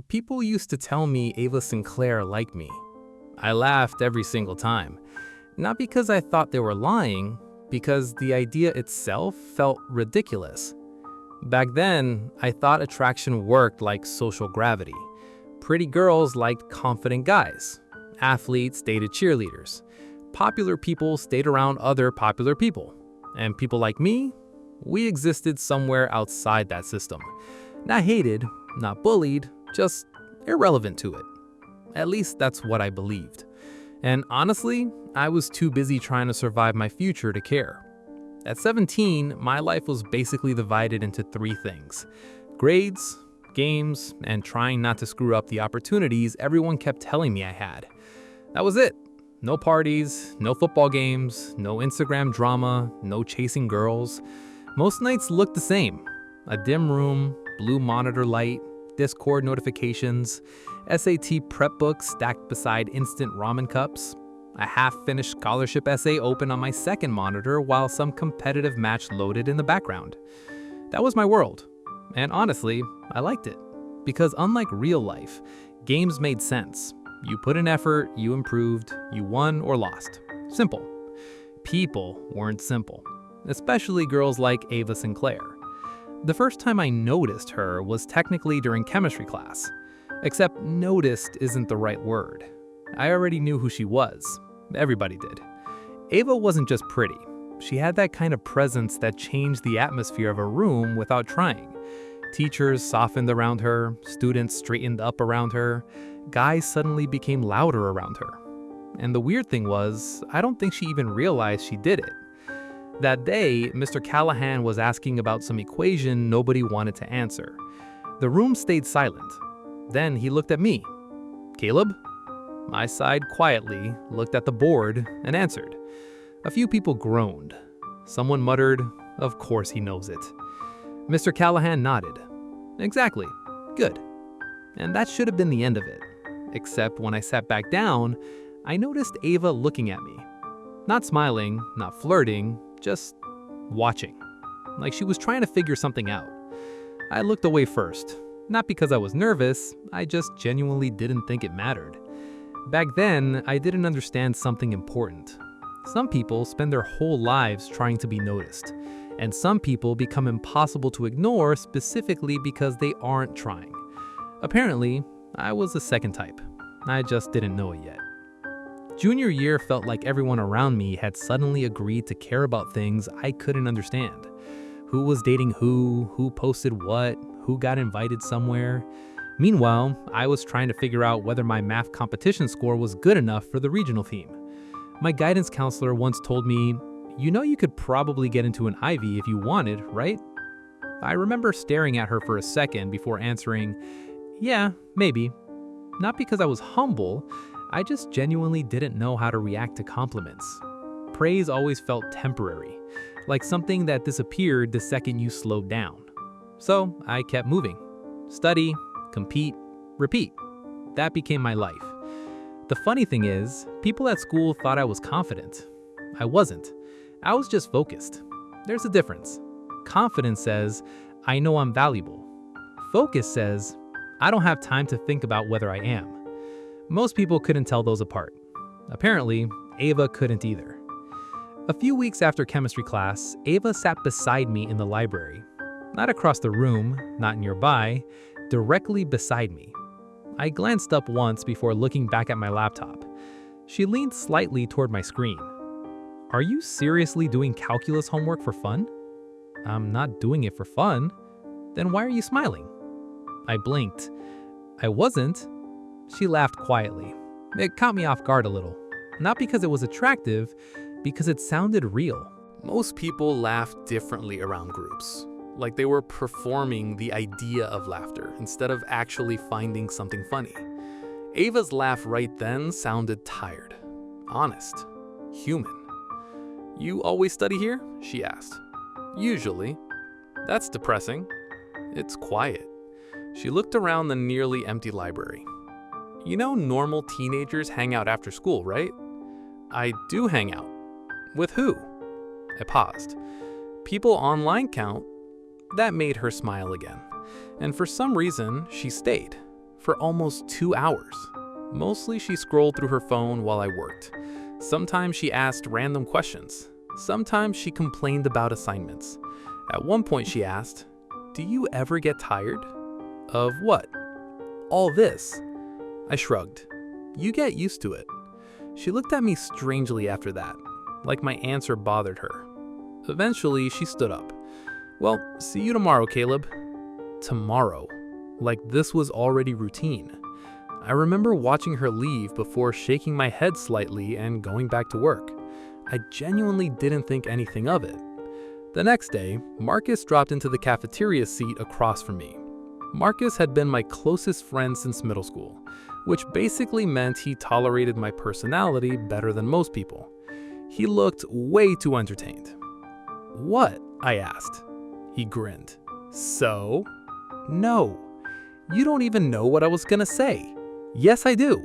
People used to tell me Ava Sinclair liked me. I laughed every single time. Not because I thought they were lying, because the idea itself felt ridiculous. Back then, I thought attraction worked like social gravity. Pretty girls liked confident guys. Athletes dated cheerleaders. Popular people stayed around other popular people. And people like me, we existed somewhere outside that system. Not hated, not bullied, just irrelevant to it. At least that's what I believed. And honestly, I was too busy trying to survive my future to care. At 17, my life was basically divided into three things: grades, games, and trying not to screw up the opportunities everyone kept telling me I had. That was it. No parties, no football games, no Instagram drama, no chasing girls. Most nights looked the same. A dim room, blue monitor light, Discord notifications, SAT prep books stacked beside instant ramen cups, a half-finished scholarship essay open on my second monitor while some competitive match loaded in the background. That was my world. And honestly, I liked it. Because unlike real life, games made sense. You put in effort, you improved, you won or lost. Simple. People weren't simple. Especially girls like Ava Sinclair. The first time I noticed her was technically during chemistry class. Except noticed isn't the right word. I already knew who she was. Everybody did. Ava wasn't just pretty. She had that kind of presence that changed the atmosphere of a room without trying. Teachers softened around her, students straightened up around her, guys suddenly became louder around her. And the weird thing was, I don't think she even realized she did it. That day, Mr. Callahan was asking about some equation nobody wanted to answer. The room stayed silent. Then he looked at me. "Caleb?" I sighed quietly, looked at the board, and answered. A few people groaned. Someone muttered, "Of course he knows it." Mr. Callahan nodded. "Exactly. Good." And that should have been the end of it. Except when I sat back down, I noticed Ava looking at me. Not smiling, not flirting, just watching. Like she was trying to figure something out. I looked away first. Not because I was nervous, I just genuinely didn't think it mattered. Back then, I didn't understand something important. Some people spend their whole lives trying to be noticed, and some people become impossible to ignore specifically because they aren't trying. Apparently, I was the second type. I just didn't know it yet. Junior year felt like everyone around me had suddenly agreed to care about things I couldn't understand. Who was dating who posted what, who got invited somewhere. Meanwhile, I was trying to figure out whether my math competition score was good enough for the regional theme. My guidance counselor once told me, "You know you could probably get into an Ivy if you wanted, right?" I remember staring at her for a second before answering, "Yeah, maybe." Not because I was humble, I just genuinely didn't know how to react to compliments. Praise always felt temporary, like something that disappeared the second you slowed down. So I kept moving. Study, compete, repeat. That became my life. The funny thing is, people at school thought I was confident. I wasn't. I was just focused. There's a difference. Confidence says, I know I'm valuable. Focus says, I don't have time to think about whether I am. Most people couldn't tell those apart. Apparently, Ava couldn't either. A few weeks after chemistry class, Ava sat beside me in the library. Not across the room, not nearby, directly beside me. I glanced up once before looking back at my laptop. She leaned slightly toward my screen. "Are you seriously doing calculus homework for fun?" "I'm not doing it for fun." "Then why are you smiling?" I blinked. "I wasn't." She laughed quietly. It caught me off guard a little. Not because it was attractive, because it sounded real. Most people laugh differently around groups. Like they were performing the idea of laughter instead of actually finding something funny. Ava's laugh right then sounded tired, honest, human. "You always study here?" she asked. "Usually." "That's depressing." "It's quiet." She looked around the nearly empty library. "You know normal teenagers hang out after school, right?" "I do hang out." "With who?" I paused. "People online count." That made her smile again. And for some reason, she stayed. for almost 2 hours. Mostly she scrolled through her phone while I worked. Sometimes she asked random questions. Sometimes she complained about assignments. At one point she asked, "Do you ever get tired?" Of what? All this. I shrugged. You get used to it. She looked at me strangely after that, like my answer bothered her. Eventually, she stood up. "Well, see you tomorrow, Caleb." Tomorrow. Like this was already routine. I remember watching her leave before shaking my head slightly and going back to work. I genuinely didn't think anything of it. The next day, Marcus dropped into the cafeteria seat across from me. Marcus had been my closest friend since middle school, which basically meant he tolerated my personality better than most people. He looked way too entertained. "What?" I asked. He grinned. "So?" "No. You don't even know what I was gonna say." "Yes, I do."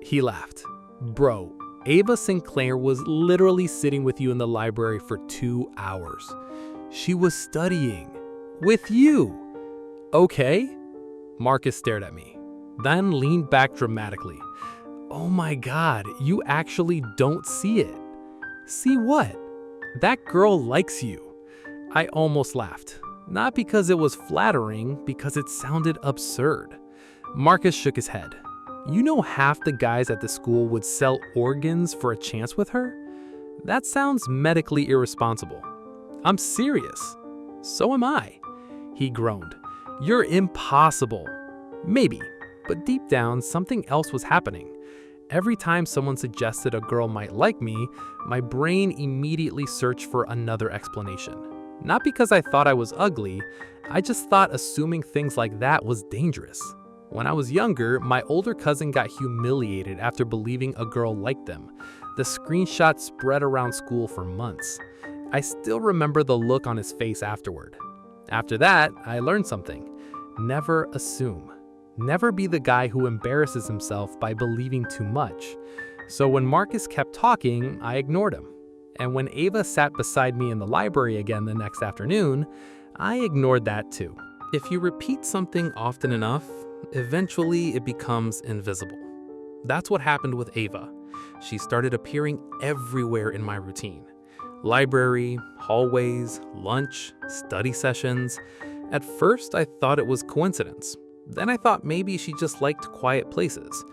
He laughed. "Bro, Ava Sinclair was literally sitting with you in the library for 2 hours. She was studying. With you." "Okay." Marcus stared at me, then leaned back dramatically. "Oh my God, you actually don't see it." "See what?" "That girl likes you." I almost laughed. Not because it was flattering, because it sounded absurd. Marcus shook his head. "You know half the guys at the school would sell organs for a chance with her? That sounds medically irresponsible." "I'm serious." "So am I." He groaned. "You're impossible." Maybe, but deep down, something else was happening. Every time someone suggested a girl might like me, my brain immediately searched for another explanation. Not because I thought I was ugly, I just thought assuming things like that was dangerous. When I was younger, my older cousin got humiliated after believing a girl liked them. The screenshot spread around school for months. I still remember the look on his face afterward. After that, I learned something. Never assume. Never be the guy who embarrasses himself by believing too much. So when Marcus kept talking, I ignored him. And when Ava sat beside me in the library again the next afternoon, I ignored that too. If you repeat something often enough, eventually it becomes invisible. That's what happened with Ava. She started appearing everywhere in my routine. Library, hallways, lunch, study sessions. At first, I thought it was coincidence. Then I thought maybe she just liked quiet places.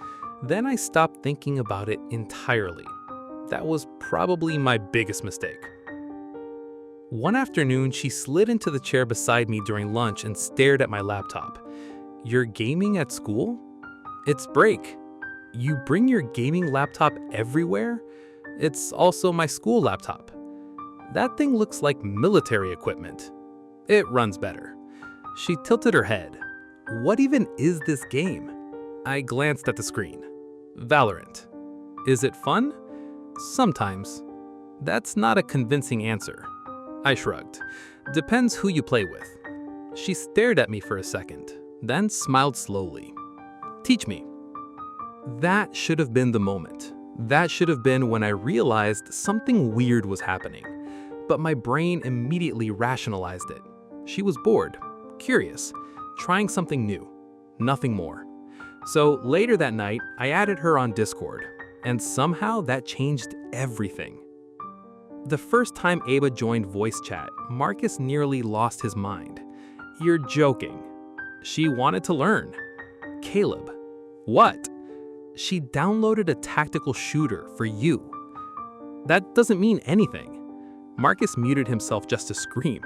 Then I stopped thinking about it entirely. That was probably my biggest mistake. One afternoon, she slid into the chair beside me during lunch and stared at my laptop. "You're gaming at school?" "It's break." "You bring your gaming laptop everywhere?" "It's also my school laptop." "That thing looks like military equipment." "It runs better." She tilted her head. "What even is this game?" I glanced at the screen. "Valorant." "Is it fun?" "Sometimes." That's not a convincing answer. I shrugged. "Depends who you play with." She stared at me for a second, then smiled slowly. "Teach me." That should have been the moment. That should have been when I realized something weird was happening. But my brain immediately rationalized it. She was bored, curious, trying something new, nothing more. So later that night, I added her on Discord, and somehow that changed everything. The first time Ava joined voice chat, Marcus nearly lost his mind. "You're joking." She wanted to learn. "Caleb." "What?" "She downloaded a tactical shooter for you." "That doesn't mean anything." Marcus muted himself just to scream.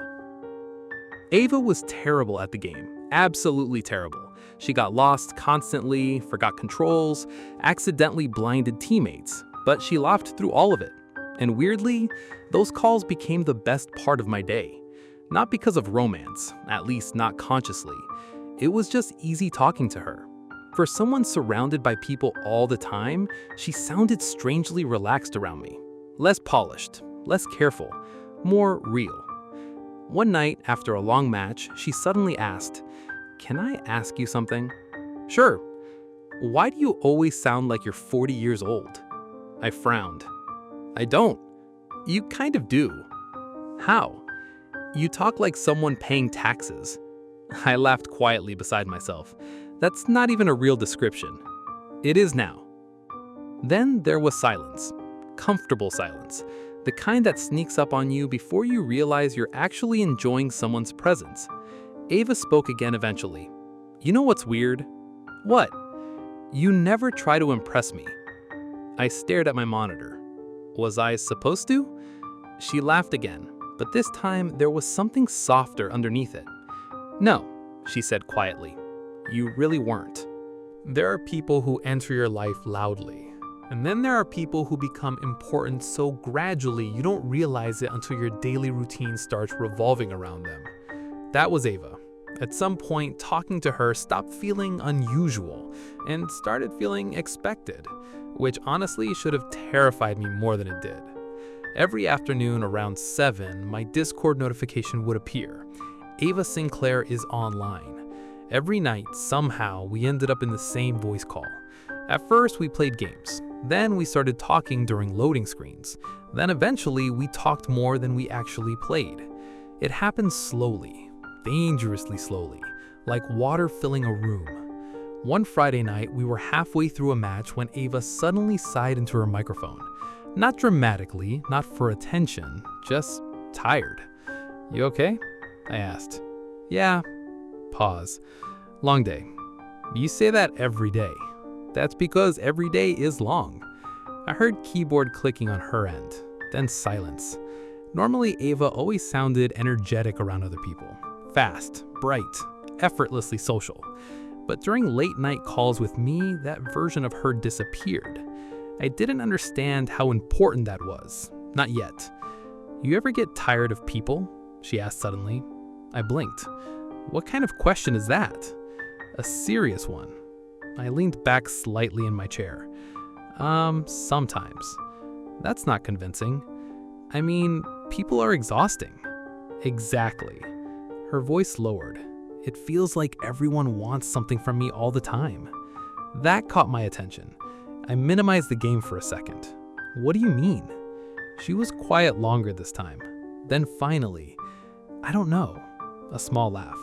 Ava was terrible at the game, absolutely terrible. She got lost constantly, forgot controls, accidentally blinded teammates, but she laughed through all of it. And weirdly, those calls became the best part of my day. Not because of romance, at least not consciously. It was just easy talking to her. For someone surrounded by people all the time, she sounded strangely relaxed around me. Less polished, less careful, more real. One night, after a long match, she suddenly asked, "Can I ask you something?" "Sure." "Why do you always sound like you're 40 years old?" I frowned. "I don't." "You kind of do." "How?" "You talk like someone paying taxes." I laughed quietly beside myself. That's not even a real description. It is now. Then there was silence. Comfortable silence. The kind that sneaks up on you before you realize you're actually enjoying someone's presence. Ava spoke again eventually. You know what's weird? What? You never try to impress me. I stared at my monitor. Was I supposed to? She laughed again, but this time there was something softer underneath it. No, she said quietly. You really weren't. There are people who enter your life loudly. And then there are people who become important so gradually you don't realize it until your daily routine starts revolving around them. That was Ava. At some point, talking to her stopped feeling unusual and started feeling expected, which honestly should have terrified me more than it did. Every afternoon around 7, my Discord notification would appear. Ava Sinclair is online. Every night, somehow, we ended up in the same voice call. At first, we played games. Then we started talking during loading screens. Then eventually, we talked more than we actually played. It happened slowly, dangerously slowly, like water filling a room. One Friday night, we were halfway through a match when Ava suddenly sighed into her microphone. Not dramatically, not for attention, just tired. You okay? I asked. Yeah. Pause. Long day. You say that every day. That's because every day is long. I heard keyboard clicking on her end, then silence. Normally, Ava always sounded energetic around other people. Fast, bright, effortlessly social. But during late night calls with me, that version of her disappeared. I didn't understand how important that was. Not yet. You ever get tired of people? She asked suddenly. I blinked. What kind of question is that? A serious one. I leaned back slightly in my chair. Sometimes. That's not convincing. I mean, people are exhausting. Exactly. Her voice lowered. It feels like everyone wants something from me all the time. That caught my attention. I minimized the game for a second. What do you mean? She was quiet longer this time. Then finally, I don't know. A small laugh.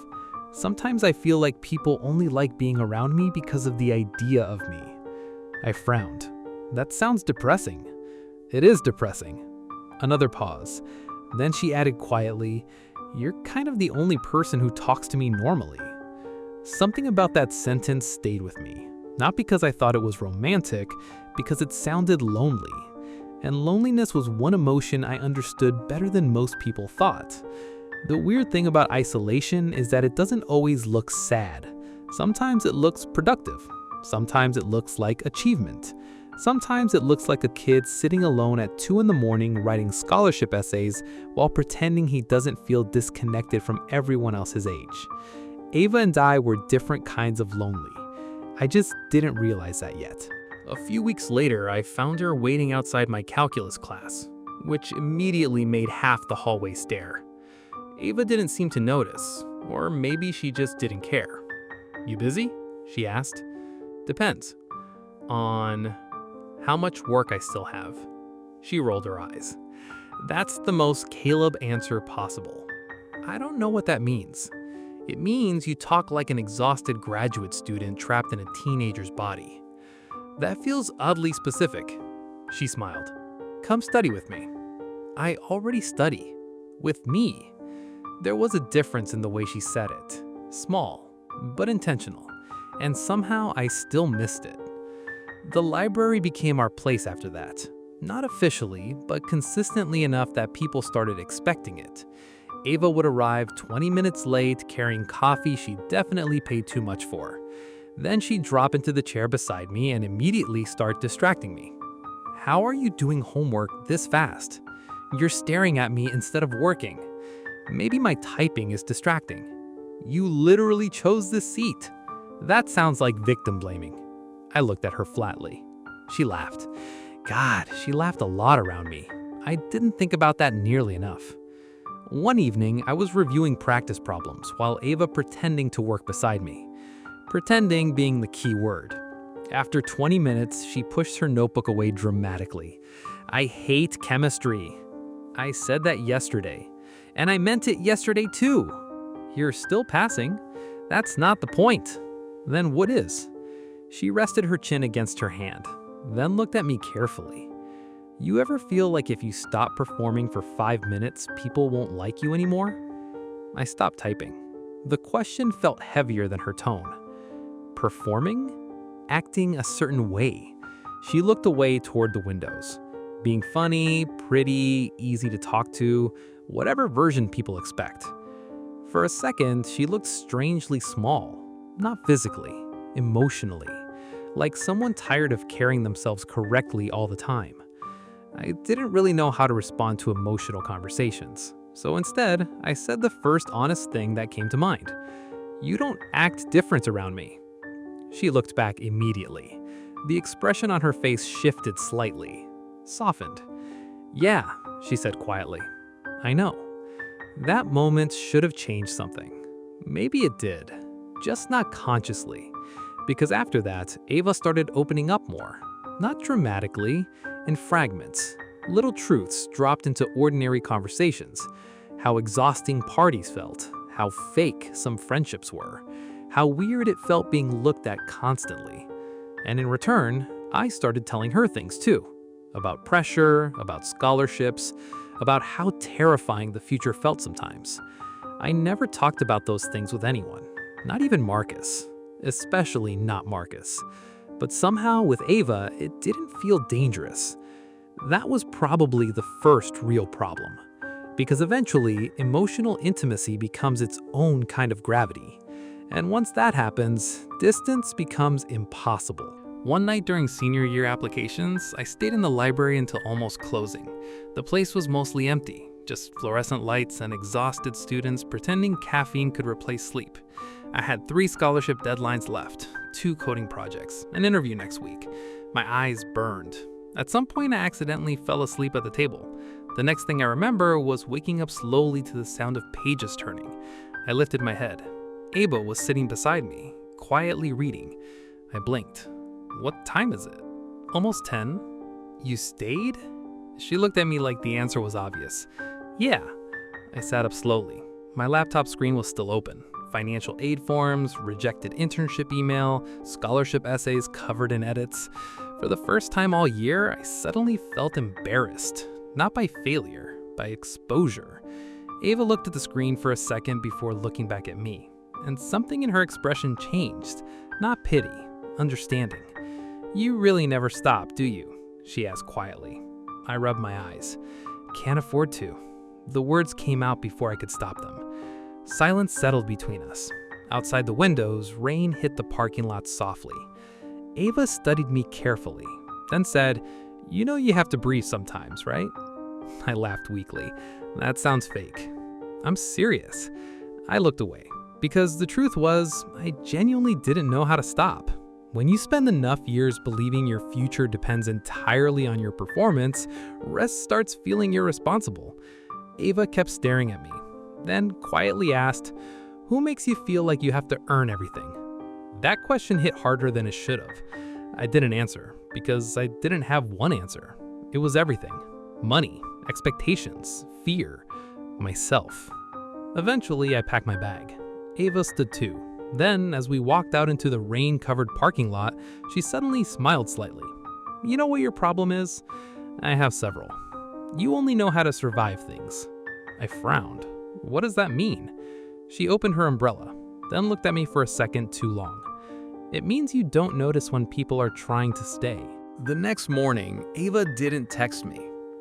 Sometimes I feel like people only like being around me because of the idea of me. I frowned. That sounds depressing. It is depressing. Another pause. Then she added quietly, You're kind of the only person who talks to me normally. Something about that sentence stayed with me. Not because I thought it was romantic, because it sounded lonely. And loneliness was one emotion I understood better than most people thought. The weird thing about isolation is that it doesn't always look sad. Sometimes it looks productive. Sometimes it looks like achievement. Sometimes it looks like a kid sitting alone at 2 in the morning writing scholarship essays while pretending he doesn't feel disconnected from everyone else his age. Ava and I were different kinds of lonely. I just didn't realize that yet. A few weeks later, I found her waiting outside my calculus class, which immediately made half the hallway stare. Ava didn't seem to notice, or maybe she just didn't care. You busy? She asked. Depends. On how much work I still have. She rolled her eyes. That's the most Caleb answer possible. I don't know what that means. It means you talk like an exhausted graduate student trapped in a teenager's body. That feels oddly specific. She smiled. Come study with me. I already study. With me. There was a difference in the way she said it. Small, but intentional. And somehow I still missed it. The library became our place after that. Not officially, but consistently enough that people started expecting it. Ava would arrive 20 minutes late carrying coffee she definitely paid too much for. Then she'd drop into the chair beside me and immediately start distracting me. How are you doing homework this fast? You're staring at me instead of working. Maybe my typing is distracting. You literally chose this seat. That sounds like victim blaming. I looked at her flatly. She laughed. God, she laughed a lot around me. I didn't think about that nearly enough. One evening, I was reviewing practice problems while Ava pretending to work beside me. Pretending being the key word. After 20 minutes, she pushed her notebook away dramatically. I hate chemistry. I said that yesterday. And I meant it yesterday too. You're still passing. That's not the point. Then what is? She rested her chin against her hand, then looked at me carefully. You ever feel like if you stop performing for 5 minutes, people won't like you anymore? I stopped typing. The question felt heavier than her tone. Performing? Acting a certain way. She looked away toward the windows. Being funny, pretty, easy to talk to, whatever version people expect. For a second, she looked strangely small. Not physically, emotionally. Like someone tired of carrying themselves correctly all the time. I didn't really know how to respond to emotional conversations. So instead, I said the first honest thing that came to mind. You don't act different around me. She looked back immediately. The expression on her face shifted slightly, softened. Yeah, she said quietly. I know. That moment should have changed something. Maybe it did, just not consciously. Because after that, Ava started opening up more. Not dramatically, in fragments. Little truths dropped into ordinary conversations. How exhausting parties felt, how fake some friendships were, how weird it felt being looked at constantly. And in return, I started telling her things too. About pressure, about scholarships, about how terrifying the future felt sometimes. I never talked about those things with anyone, not even Marcus, especially not Marcus. But somehow with Ava, it didn't feel dangerous. That was probably the first real problem. Because eventually, emotional intimacy becomes its own kind of gravity. And once that happens, distance becomes impossible. One night during senior year applications, I stayed in the library until almost closing. The place was mostly empty, just fluorescent lights and exhausted students pretending caffeine could replace sleep. I had 3 scholarship deadlines left, 2 coding projects, an interview next week. My eyes burned. At some point, I accidentally fell asleep at the table. The next thing I remember was waking up slowly to the sound of pages turning. I lifted my head. Ava was sitting beside me, quietly reading. I blinked. What time is it? Almost 10? You stayed? She looked at me like the answer was obvious. Yeah. I sat up slowly. My laptop screen was still open. Financial aid forms, rejected internship email, scholarship essays covered in edits. For the first time all year, I suddenly felt embarrassed. Not by failure, by exposure. Ava looked at the screen for a second before looking back at me. And something in her expression changed. Not pity, understanding. You really never stop, do you? She asked quietly. I rubbed my eyes. Can't afford to. The words came out before I could stop them. Silence settled between us. Outside the windows, rain hit the parking lot softly. Ava studied me carefully, then said, You know you have to breathe sometimes, right? I laughed weakly. That sounds fake. I'm serious. I looked away, because the truth was, I genuinely didn't know how to stop. When you spend enough years believing your future depends entirely on your performance, rest starts feeling irresponsible. Ava kept staring at me, then quietly asked, Who makes you feel like you have to earn everything? That question hit harder than it should have. I didn't answer, because I didn't have one answer. It was everything. Money, expectations, fear, myself. Eventually, I packed my bag. Ava stood too. Then, as we walked out into the rain-covered parking lot, she suddenly smiled slightly. You know what your problem is? I have several. You only know how to survive things. I frowned. What does that mean? She opened her umbrella, then looked at me for a second too long. It means you don't notice when people are trying to stay. The next morning, Ava didn't text me,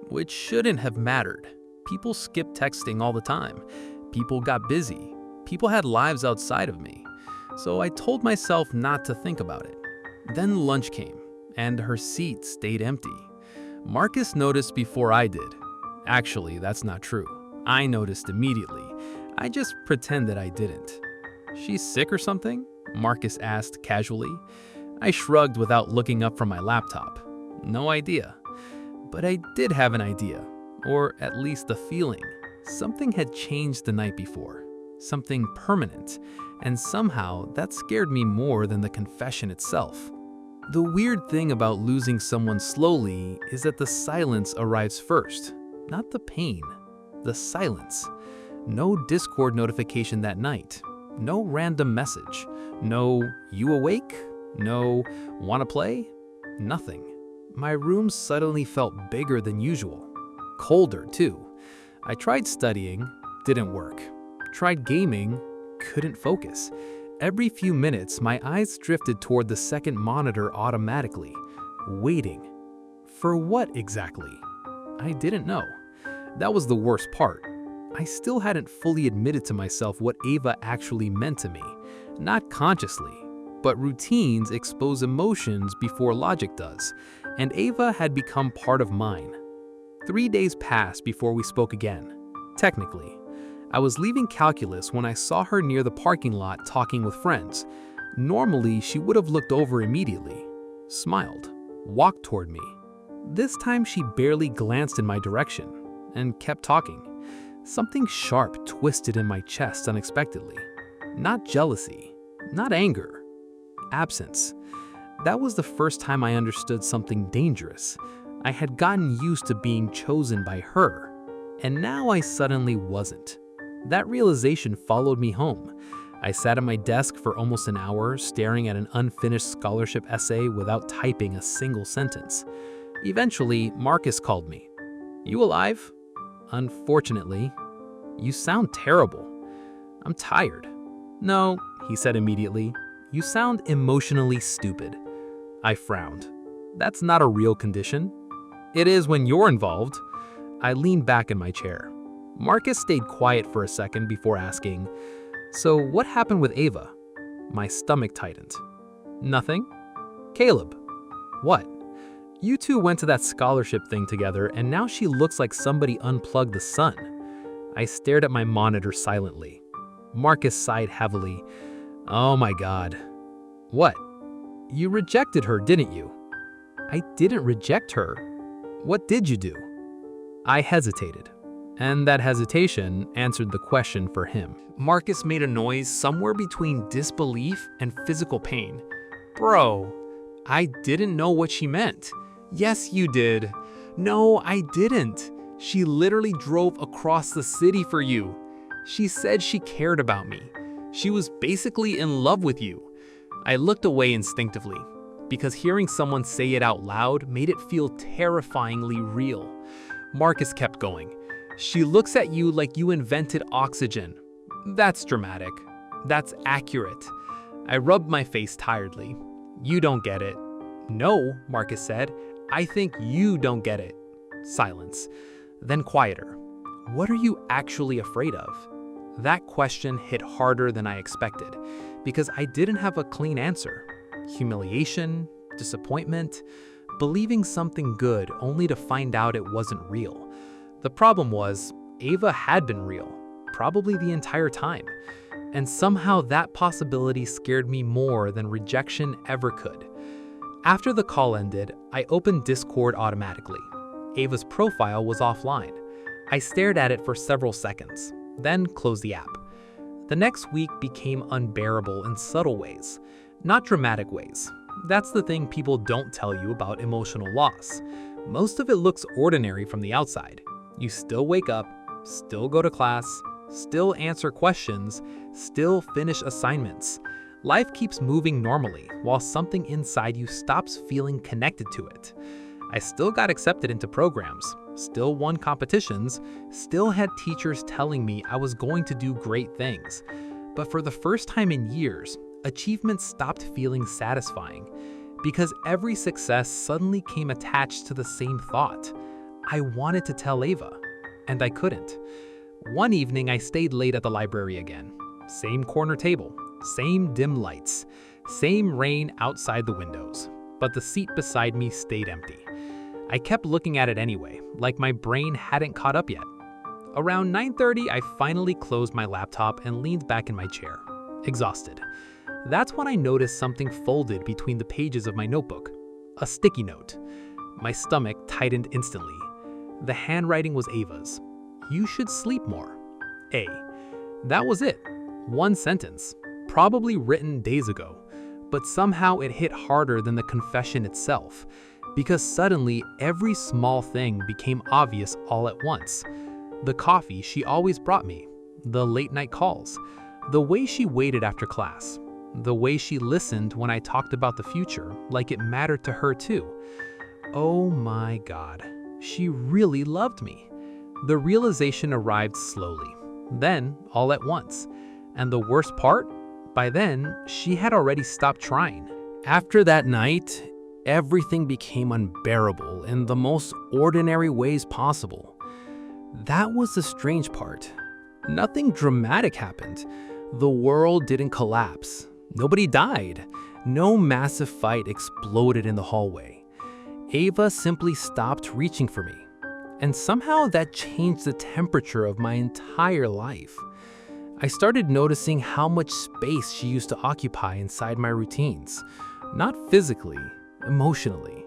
which shouldn't have mattered. People skipped texting all the time. People got busy. People had lives outside of me. So I told myself not to think about it. Then lunch came, and her seat stayed empty. Marcus noticed before I did. Actually, that's not true. I noticed immediately. I just pretended I didn't. She's sick or something? Marcus asked casually. I shrugged without looking up from my laptop. No idea. But I did have an idea, or at least a feeling. Something had changed the night before. Something permanent. And somehow that scared me more than the confession itself. The weird thing about losing someone slowly is that the silence arrives first, not the pain. The silence. No Discord notification that night. No random message. No, "You awake?" No, "Wanna play?" Nothing. My room suddenly felt bigger than usual. Colder, too. I tried studying, didn't work. Tried gaming, couldn't focus. Every few minutes, my eyes drifted toward the second monitor automatically, waiting. For what exactly? I didn't know. That was the worst part. I still hadn't fully admitted to myself what Ava actually meant to me. Not consciously, but routines expose emotions before logic does, and Ava had become part of mine. 3 days passed before we spoke again. Technically, I was leaving calculus when I saw her near the parking lot talking with friends. Normally, she would have looked over immediately, smiled, walked toward me. This time she barely glanced in my direction and kept talking. Something sharp twisted in my chest unexpectedly. Not jealousy, not anger, absence. That was the first time I understood something dangerous. I had gotten used to being chosen by her, and now I suddenly wasn't. That realization followed me home. I sat at my desk for almost an hour, staring at an unfinished scholarship essay without typing a single sentence. Eventually, Marcus called me. "You alive?" "Unfortunately." "You sound terrible." "I'm tired." "No," he said immediately. "You sound emotionally stupid." I frowned. "That's not a real condition." "It is when you're involved." I leaned back in my chair. Marcus stayed quiet for a second before asking, "So what happened with Ava?" My stomach tightened. "Nothing." "Caleb." "What?" "You two went to that scholarship thing together, and now she looks like somebody unplugged the sun." I stared at my monitor silently. Marcus sighed heavily. "Oh my God." "What?" "You rejected her, didn't you?" "I didn't reject her." "What did you do?" I hesitated, and that hesitation answered the question for him. Marcus made a noise somewhere between disbelief and physical pain. "Bro, I didn't know what she meant." "Yes, you did." "No, I didn't. She literally drove across the city for you. She said she cared about me. She was basically in love with you." I looked away instinctively, because hearing someone say it out loud made it feel terrifyingly real. Marcus kept going. "She looks at you like you invented oxygen." "That's dramatic." "That's accurate." I rubbed my face tiredly. "You don't get it." "No," Marcus said. "I think you don't get it." Silence. Then quieter. "What are you actually afraid of?" That question hit harder than I expected, because I didn't have a clean answer. Humiliation, disappointment, believing something good only to find out it wasn't real. The problem was, Ava had been real, probably the entire time. And somehow that possibility scared me more than rejection ever could. After the call ended, I opened Discord automatically. Ava's profile was offline. I stared at it for several seconds, then closed the app. The next week became unbearable in subtle ways, not dramatic ways. That's the thing people don't tell you about emotional loss. Most of it looks ordinary from the outside. You still wake up, still go to class, still answer questions, still finish assignments. Life keeps moving normally while something inside you stops feeling connected to it. I still got accepted into programs, still won competitions, still had teachers telling me I was going to do great things. But for the first time in years, achievement stopped feeling satisfying because every success suddenly came attached to the same thought. I wanted to tell Ava, and I couldn't. One evening, I stayed late at the library again. Same corner table, same dim lights, same rain outside the windows, but the seat beside me stayed empty. I kept looking at it anyway, like my brain hadn't caught up yet. Around 9:30, I finally closed my laptop and leaned back in my chair, exhausted. That's when I noticed something folded between the pages of my notebook, a sticky note. My stomach tightened instantly. The handwriting was Ava's. "You should sleep more. A." That was it. One sentence, probably written days ago, but somehow it hit harder than the confession itself, because suddenly every small thing became obvious all at once. The coffee she always brought me, the late night calls, The way she waited after class, the way she listened when I talked about the future like it mattered to her too. Oh my God, she really loved me. The realization arrived slowly, then all at once. And the worst part? By then, she had already stopped trying. After that night, everything became unbearable in the most ordinary ways possible. That was the strange part. Nothing dramatic happened. The world didn't collapse. Nobody died. No massive fight exploded in the hallway. Ava simply stopped reaching for me. And somehow that changed the temperature of my entire life. I started noticing how much space she used to occupy inside my routines. Not physically, emotionally.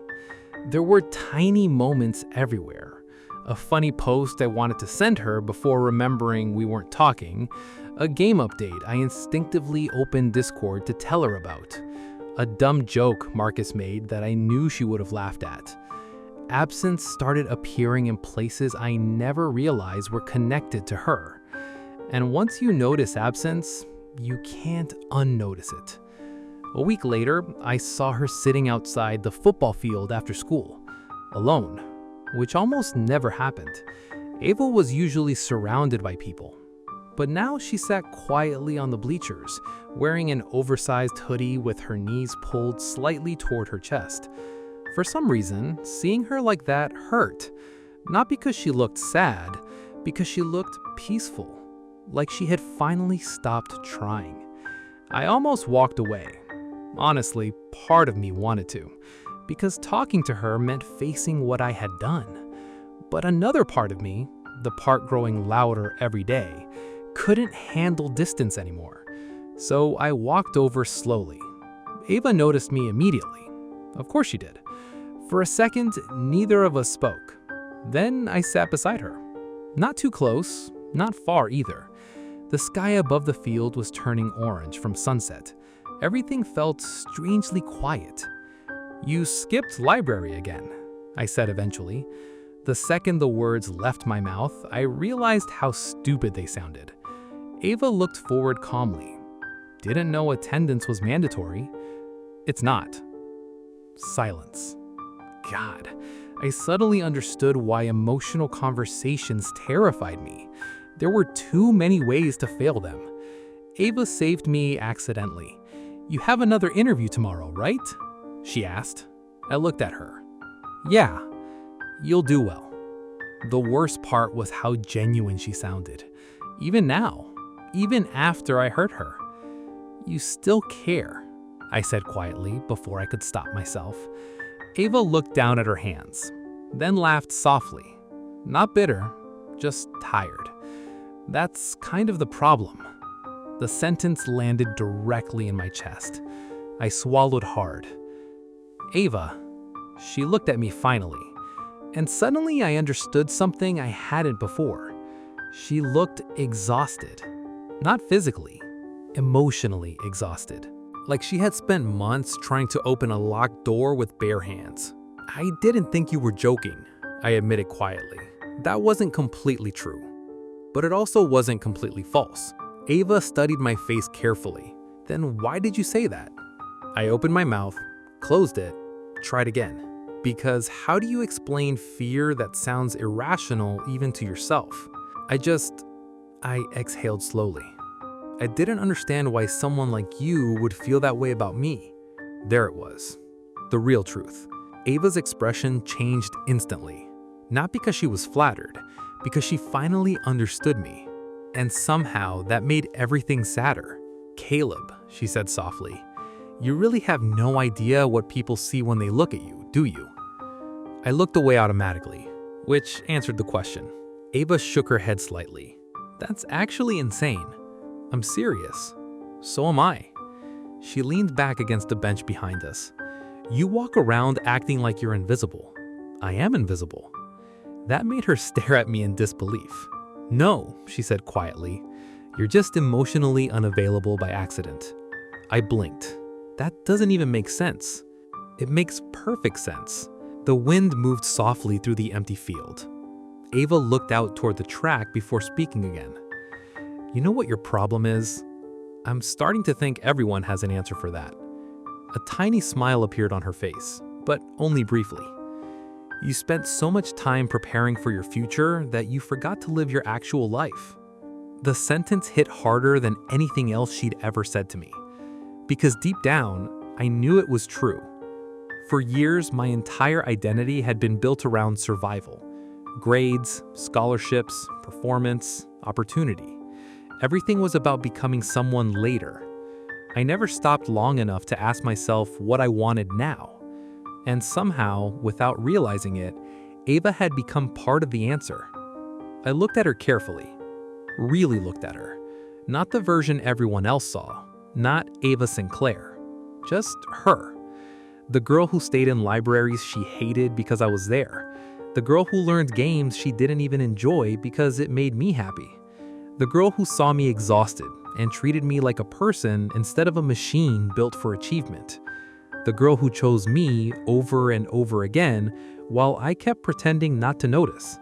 There were tiny moments everywhere. A funny post I wanted to send her before remembering we weren't talking. A game update I instinctively opened Discord to tell her about. A dumb joke Marcus made that I knew she would have laughed at. Absence started appearing in places I never realized were connected to her. And once you notice absence, you can't unnotice it. A week later, I saw her sitting outside the football field after school, alone, which almost never happened. Ava was usually surrounded by people, but now she sat quietly on the bleachers, wearing an oversized hoodie with her knees pulled slightly toward her chest. For some reason, seeing her like that hurt. Not because she looked sad, because she looked peaceful, like she had finally stopped trying. I almost walked away. Honestly, part of me wanted to, because talking to her meant facing what I had done. But another part of me, the part growing louder every day, couldn't handle distance anymore. So I walked over slowly. Ava noticed me immediately. Of course she did. For a second, neither of us spoke. Then I sat beside her. Not too close, not far either. The sky above the field was turning orange from sunset. Everything felt strangely quiet. "You skipped library again," I said eventually. The second the words left my mouth, I realized how stupid they sounded. Ava looked forward calmly. Didn't know attendance was mandatory. It's not. Silence. God, I suddenly understood why emotional conversations terrified me. There were too many ways to fail them. Ava saved me accidentally. "You have another interview tomorrow, right?" she asked. I looked at her. "Yeah, you'll do well." The worst part was how genuine she sounded. Even now, even after I hurt her. "You still care," I said quietly before I could stop myself. Ava looked down at her hands, then laughed softly. Not bitter, just tired. That's kind of the problem. The sentence landed directly in my chest. I swallowed hard. "Ava," she looked at me finally, and suddenly I understood something I hadn't before. She looked exhausted. Not physically, emotionally exhausted. Like she had spent months trying to open a locked door with bare hands. "I didn't think you were joking," I admitted quietly. That wasn't completely true. But it also wasn't completely false. Ava studied my face carefully. "Then why did you say that?" I opened my mouth, closed it, tried again. Because how do you explain fear that sounds irrational even to yourself? I exhaled slowly. I didn't understand why someone like you would feel that way about me. There it was. The real truth. Ava's expression changed instantly. Not because she was flattered, because she finally understood me. And somehow that made everything sadder. "Caleb," she said softly, "you really have no idea what people see when they look at you, do you?" I looked away automatically, which answered the question. Ava shook her head slightly. "That's actually insane. I'm serious. So am I." She leaned back against the bench behind us. "You walk around acting like you're invisible." "I am invisible." That made her stare at me in disbelief. "No," she said quietly. "You're just emotionally unavailable by accident." I blinked. That doesn't even make sense. It makes perfect sense. The wind moved softly through the empty field. Ava looked out toward the track before speaking again. "You know what your problem is? I'm starting to think everyone has an answer for that. A tiny smile appeared on her face, but only briefly. You spent so much time preparing for your future that you forgot to live your actual life. The sentence hit harder than anything else she'd ever said to me, because deep down, I knew it was true. For years, my entire identity had been built around survival. Grades, scholarships, performance, opportunity. Everything was about becoming someone later. I never stopped long enough to ask myself what I wanted now. And somehow, without realizing it, Ava had become part of the answer. I looked at her carefully. Really looked at her. Not the version everyone else saw. Not Ava Sinclair. Just her. The girl who stayed in libraries she hated because I was there. The girl who learned games she didn't even enjoy because it made me happy. The girl who saw me exhausted and treated me like a person instead of a machine built for achievement. The girl who chose me over and over again while I kept pretending not to notice.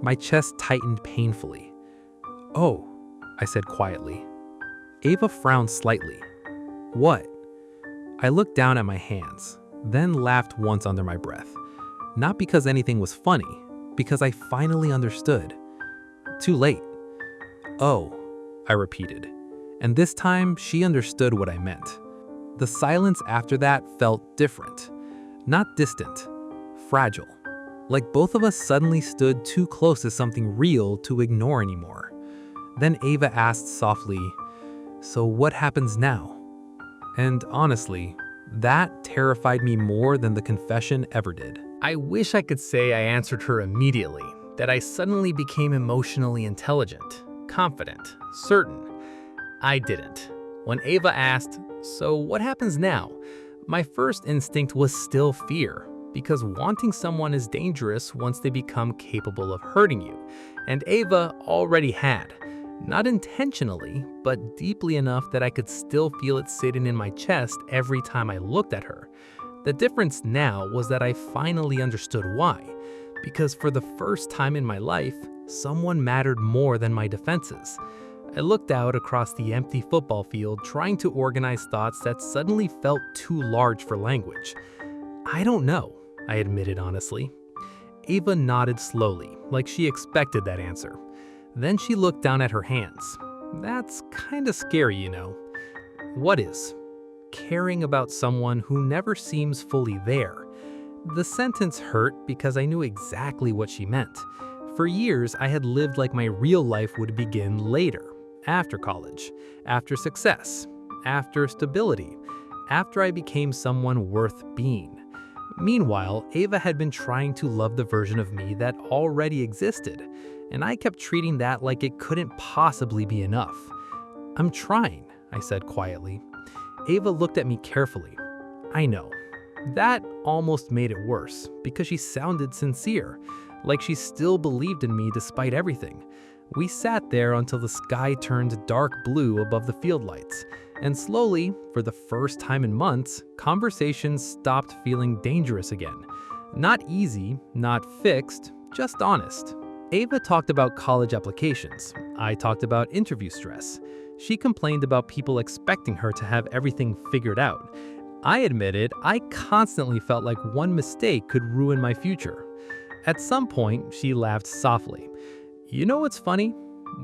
My chest tightened painfully. "Oh," I said quietly. Ava frowned slightly. "What?" I looked down at my hands, then laughed once under my breath. Not because anything was funny, because I finally understood. Too late. "Oh," I repeated. And this time, she understood what I meant. The silence after that felt different. Not distant. Fragile. Like both of us suddenly stood too close to something real to ignore anymore. Then Ava asked softly, "So what happens now?" And honestly, that terrified me more than the confession ever did. I wish I could say I answered her immediately, that I suddenly became emotionally intelligent, confident, certain. I didn't. When Ava asked, "So what happens now?" my first instinct was still fear, because wanting someone is dangerous once they become capable of hurting you, and Ava already had. Not intentionally, but deeply enough that I could still feel it sitting in my chest every time I looked at her. The difference now was that I finally understood why, because for the first time in my life, someone mattered more than my defenses. I looked out across the empty football field, trying to organize thoughts that suddenly felt too large for language. "I don't know," I admitted honestly. Ava nodded slowly, like she expected that answer. Then she looked down at her hands. "That's kinda scary, you know." "What is?" "Caring about someone who never seems fully there." The sentence hurt because I knew exactly what she meant. For years, I had lived like my real life would begin later. After college, after success, after stability, after I became someone worth being. Meanwhile, Ava had been trying to love the version of me that already existed, and I kept treating that like it couldn't possibly be enough. "I'm trying," I said quietly. Ava looked at me carefully. "I know." That almost made it worse, because she sounded sincere, like she still believed in me despite everything. We sat there until the sky turned dark blue above the field lights, and slowly, for the first time in months, conversations stopped feeling dangerous again. Not easy, not fixed, just honest. Ava talked about college applications. I talked about interview stress. She complained about people expecting her to have everything figured out. I admitted I constantly felt like one mistake could ruin my future. At some point, she laughed softly. "You know what's funny?"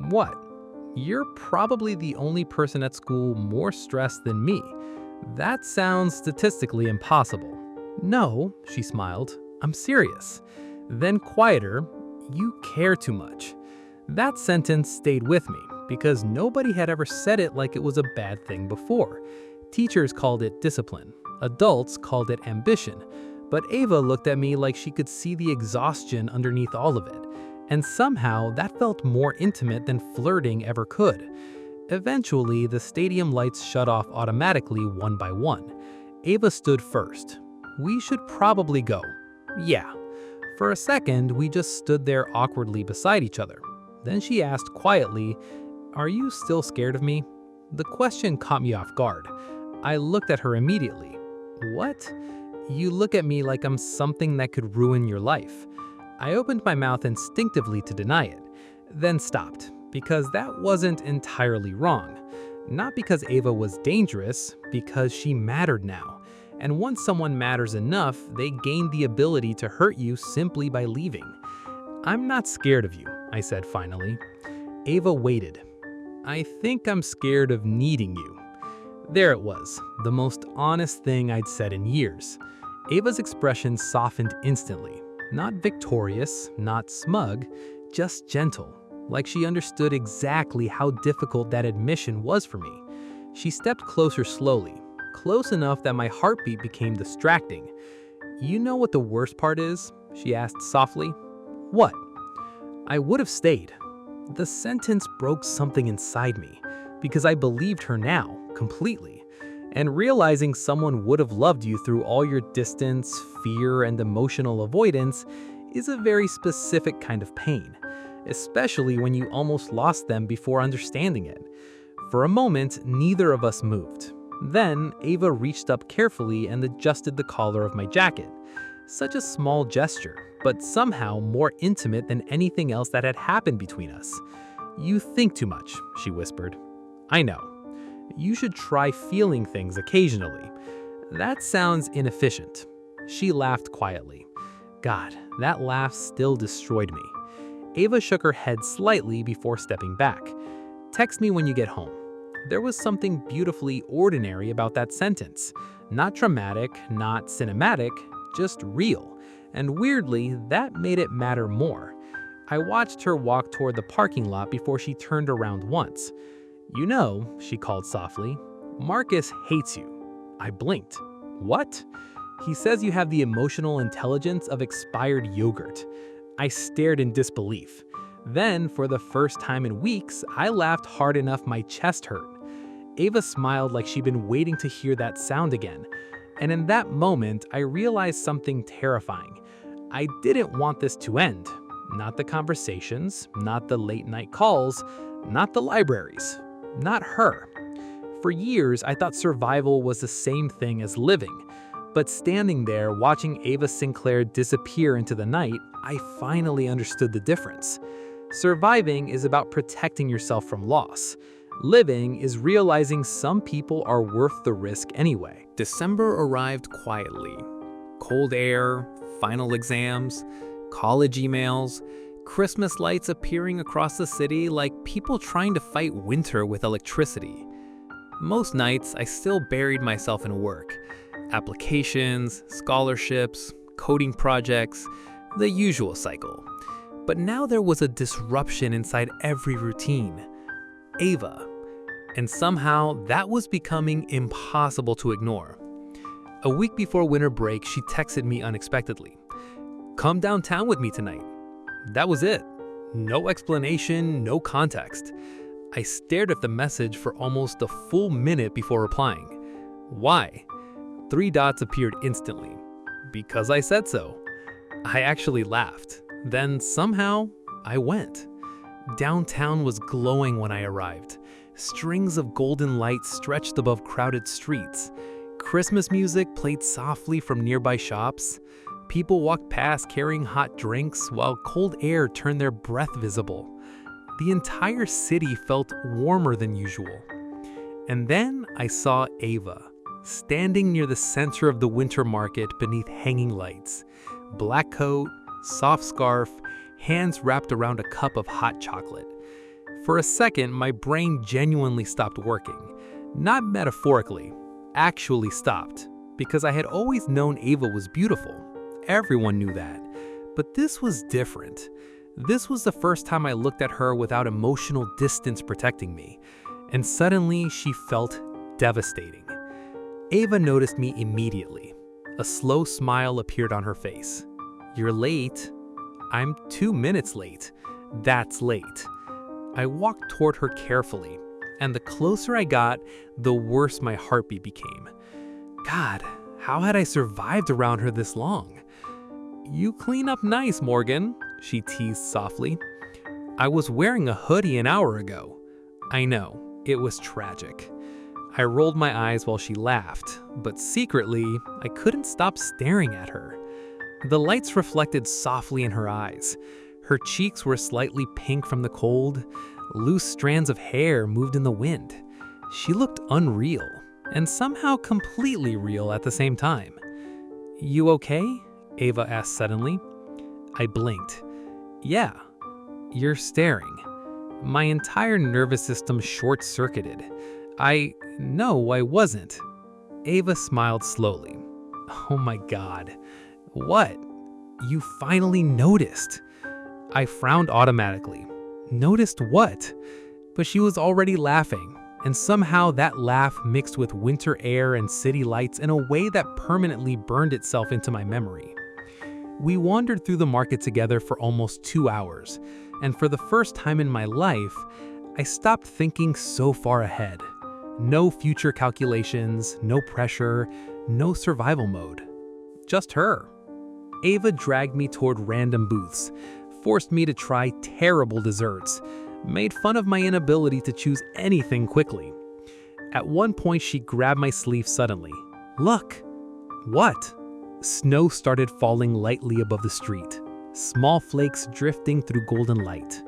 "What?" "You're probably the only person at school more stressed than me. That sounds statistically impossible." "No," she smiled. "I'm serious." Then quieter, "You care too much." That sentence stayed with me because nobody had ever said it like it was a bad thing before. Teachers called it discipline. Adults called it ambition. But Ava looked at me like she could see the exhaustion underneath all of it. And somehow that felt more intimate than flirting ever could. Eventually, the stadium lights shut off automatically one by one. Ava stood first. "We should probably go." "Yeah." For a second, we just stood there awkwardly beside each other. Then she asked quietly, "Are you still scared of me?" The question caught me off guard. I looked at her immediately. "What?" "You look at me like I'm something that could ruin your life." I opened my mouth instinctively to deny it, then stopped, because that wasn't entirely wrong. Not because Ava was dangerous, because she mattered now. And once someone matters enough, they gain the ability to hurt you simply by leaving. "I'm not scared of you," I said finally. Ava waited. "I think I'm scared of needing you." There it was, the most honest thing I'd said in years. Ava's expression softened instantly. Not victorious, not smug, just gentle, like she understood exactly how difficult that admission was for me. She stepped closer slowly, close enough that my heartbeat became distracting. "You know what the worst part is?" she asked softly. "What?" I would have stayed. The sentence broke something inside me, because I believed her now, completely. And realizing someone would have loved you through all your distance, fear, and emotional avoidance is a very specific kind of pain, especially when you almost lost them before understanding it. For a moment, neither of us moved. Then, Ava reached up carefully and adjusted the collar of my jacket. Such a small gesture, but somehow more intimate than anything else that had happened between us. "You think too much," she whispered. "I know. You should try feeling things occasionally." "That sounds inefficient." She laughed quietly. God, that laugh still destroyed me. Ava shook her head slightly before stepping back. "Text me when you get home." There was something beautifully ordinary about that sentence. Not dramatic, not cinematic, just real. And weirdly, that made it matter more. I watched her walk toward the parking lot before she turned around once. "You know," she called softly, "Marcus hates you." I blinked. "What?" "He says you have the emotional intelligence of expired yogurt." I stared in disbelief. Then, for the first time in weeks, I laughed hard enough my chest hurt. Ava smiled like she'd been waiting to hear that sound again. And in that moment, I realized something terrifying. I didn't want this to end. Not the conversations, not the late-night calls, not the libraries, not her. For years, I thought survival was the same thing as living. But standing there, watching Ava Sinclair disappear into the night, I finally understood the difference. Surviving is about protecting yourself from loss. Living is realizing some people are worth the risk anyway. December arrived quietly. Cold air, final exams, college emails, Christmas lights appearing across the city like people trying to fight winter with electricity. Most nights, I still buried myself in work. Applications, scholarships, coding projects, the usual cycle. But now there was a disruption inside every routine. Ava. And somehow that was becoming impossible to ignore. A week before winter break, she texted me unexpectedly. "Come downtown with me tonight." That was it. No explanation, no context. I stared at the message for almost a full minute before replying. "Why?" 3 dots appeared instantly. "Because I said so." I actually laughed. Then somehow, I went. Downtown was glowing when I arrived. Strings of golden lights stretched above crowded streets. Christmas music played softly from nearby shops. People walked past carrying hot drinks while cold air turned their breath visible. The entire city felt warmer than usual. And then I saw Ava, standing near the center of the winter market beneath hanging lights. Black coat, soft scarf, hands wrapped around a cup of hot chocolate. For a second, my brain genuinely stopped working. Not metaphorically, actually stopped. Because I had always known Ava was beautiful. Everyone knew that. But this was different. This was the first time I looked at her without emotional distance protecting me. And suddenly, she felt devastating. Ava noticed me immediately. A slow smile appeared on her face. "You're late." "I'm 2 minutes late." "That's late." I walked toward her carefully, and the closer I got, the worse my heartbeat became. God, how had I survived around her this long? "You clean up nice, Morgan," she teased softly. "I was wearing a hoodie an hour ago." I know, it was tragic. I rolled my eyes while she laughed, but secretly, I couldn't stop staring at her. The lights reflected softly in her eyes. Her cheeks were slightly pink from the cold. Loose strands of hair moved in the wind. She looked unreal, and somehow completely real at the same time. "You okay?" Ava asked suddenly. I blinked. "Yeah." "You're staring." My entire nervous system short-circuited. No, I wasn't." Ava smiled slowly. "Oh my God." "What?" "You finally noticed." I frowned automatically. Noticed what? But she was already laughing, and somehow that laugh mixed with winter air and city lights in a way that permanently burned itself into my memory. We wandered through the market together for almost 2 hours, and for the first time in my life, I stopped thinking so far ahead. No future calculations, no pressure, no survival mode. Just her. Ava dragged me toward random booths, forced me to try terrible desserts, made fun of my inability to choose anything quickly. At one point, she grabbed my sleeve suddenly. "Look!" "What?" Snow started falling lightly above the street, small flakes drifting through golden light.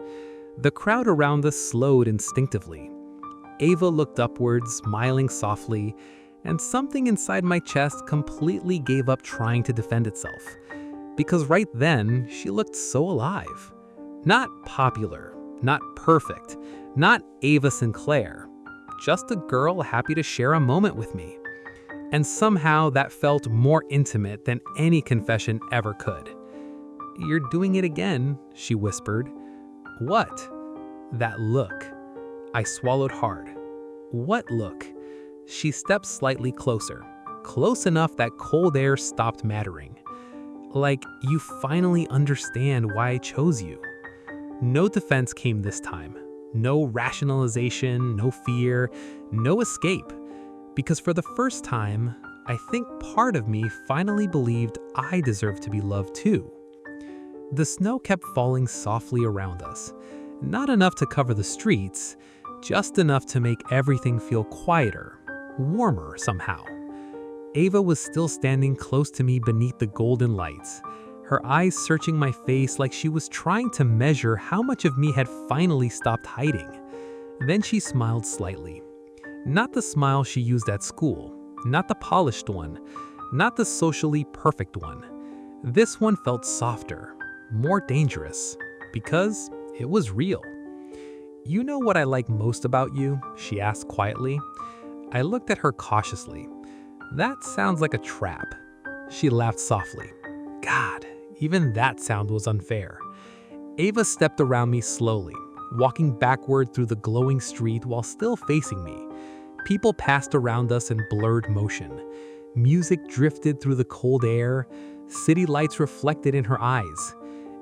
The crowd around us slowed instinctively. Ava looked upwards, smiling softly, and something inside my chest completely gave up trying to defend itself. Because right then, she looked so alive. Not popular, not perfect, not Ava Sinclair. Just a girl happy to share a moment with me. And somehow that felt more intimate than any confession ever could. "You're doing it again," she whispered. "What?" "That look." I swallowed hard. "What look?" She stepped slightly closer, close enough that cold air stopped mattering. "Like you finally understand why I chose you." No defense came this time. No rationalization, no fear, no escape. Because for the first time, I think part of me finally believed I deserved to be loved too. The snow kept falling softly around us. Not enough to cover the streets, just enough to make everything feel quieter, warmer somehow. Ava was still standing close to me beneath the golden lights, her eyes searching my face like she was trying to measure how much of me had finally stopped hiding. Then she smiled slightly. Not the smile she used at school, not the polished one, not the socially perfect one. This one felt softer, more dangerous, because it was real. "You know what I like most about you?" she asked quietly. I looked at her cautiously. "That sounds like a trap." She laughed softly. God, even that sound was unfair. Ava stepped around me slowly, walking backward through the glowing street while still facing me. People passed around us in blurred motion. Music drifted through the cold air, city lights reflected in her eyes.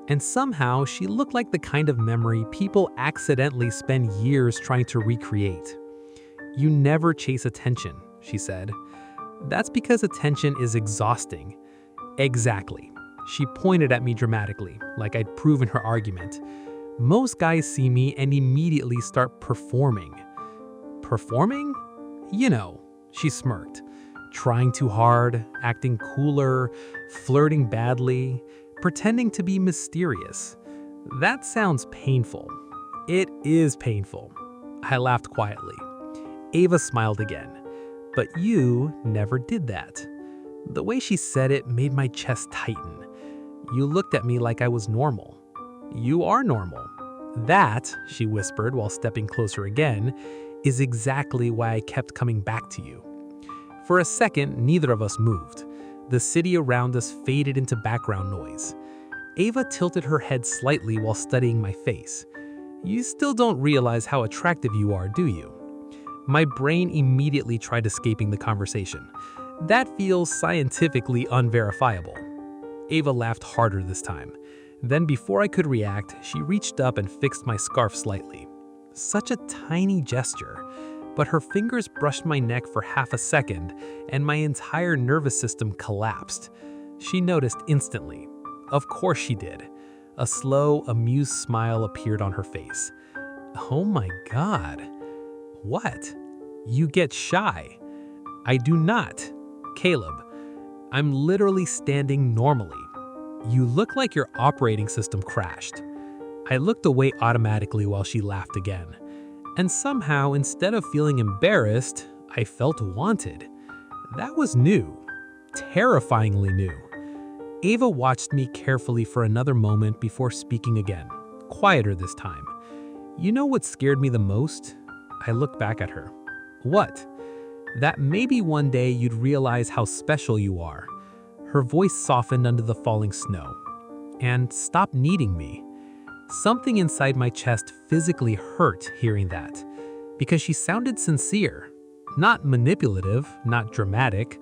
And somehow she looked like the kind of memory people accidentally spend years trying to recreate. "You never chase attention," she said. "That's because attention is exhausting." Exactly. She pointed at me dramatically, like I'd proven her argument. "Most guys see me and immediately start performing." "Performing?" "You know," she smirked. "Trying too hard, acting cooler, flirting badly, pretending to be mysterious. That sounds painful." "It is painful." I laughed quietly. Ava smiled again. "But you never did that." The way she said it made my chest tighten. "You looked at me like I was normal." "You are normal." "That," she whispered while stepping closer again, "is exactly why I kept coming back to you." For a second, neither of us moved. The city around us faded into background noise. Ava tilted her head slightly while studying my face. "You still don't realize how attractive you are, do you?" My brain immediately tried escaping the conversation. That feels scientifically unverifiable. Ava laughed harder this time. Then before I could react, she reached up and fixed my scarf slightly. Such a tiny gesture, but her fingers brushed my neck for half a second and my entire nervous system collapsed. She noticed instantly. Of course she did. A slow, amused smile appeared on her face. "Oh my God." "What?" "You get shy." "I do not." "Caleb, I'm literally standing normally." "You look like your operating system crashed." I looked away automatically while she laughed again. And somehow, instead of feeling embarrassed, I felt wanted. That was new, terrifyingly new. Ava watched me carefully for another moment before speaking again, quieter this time. You know what scared me the most? I looked back at her. What? That maybe one day you'd realize how special you are. Her voice softened under the falling snow. And stop needing me. Something inside my chest physically hurt hearing that, because she sounded sincere. Not manipulative, not dramatic,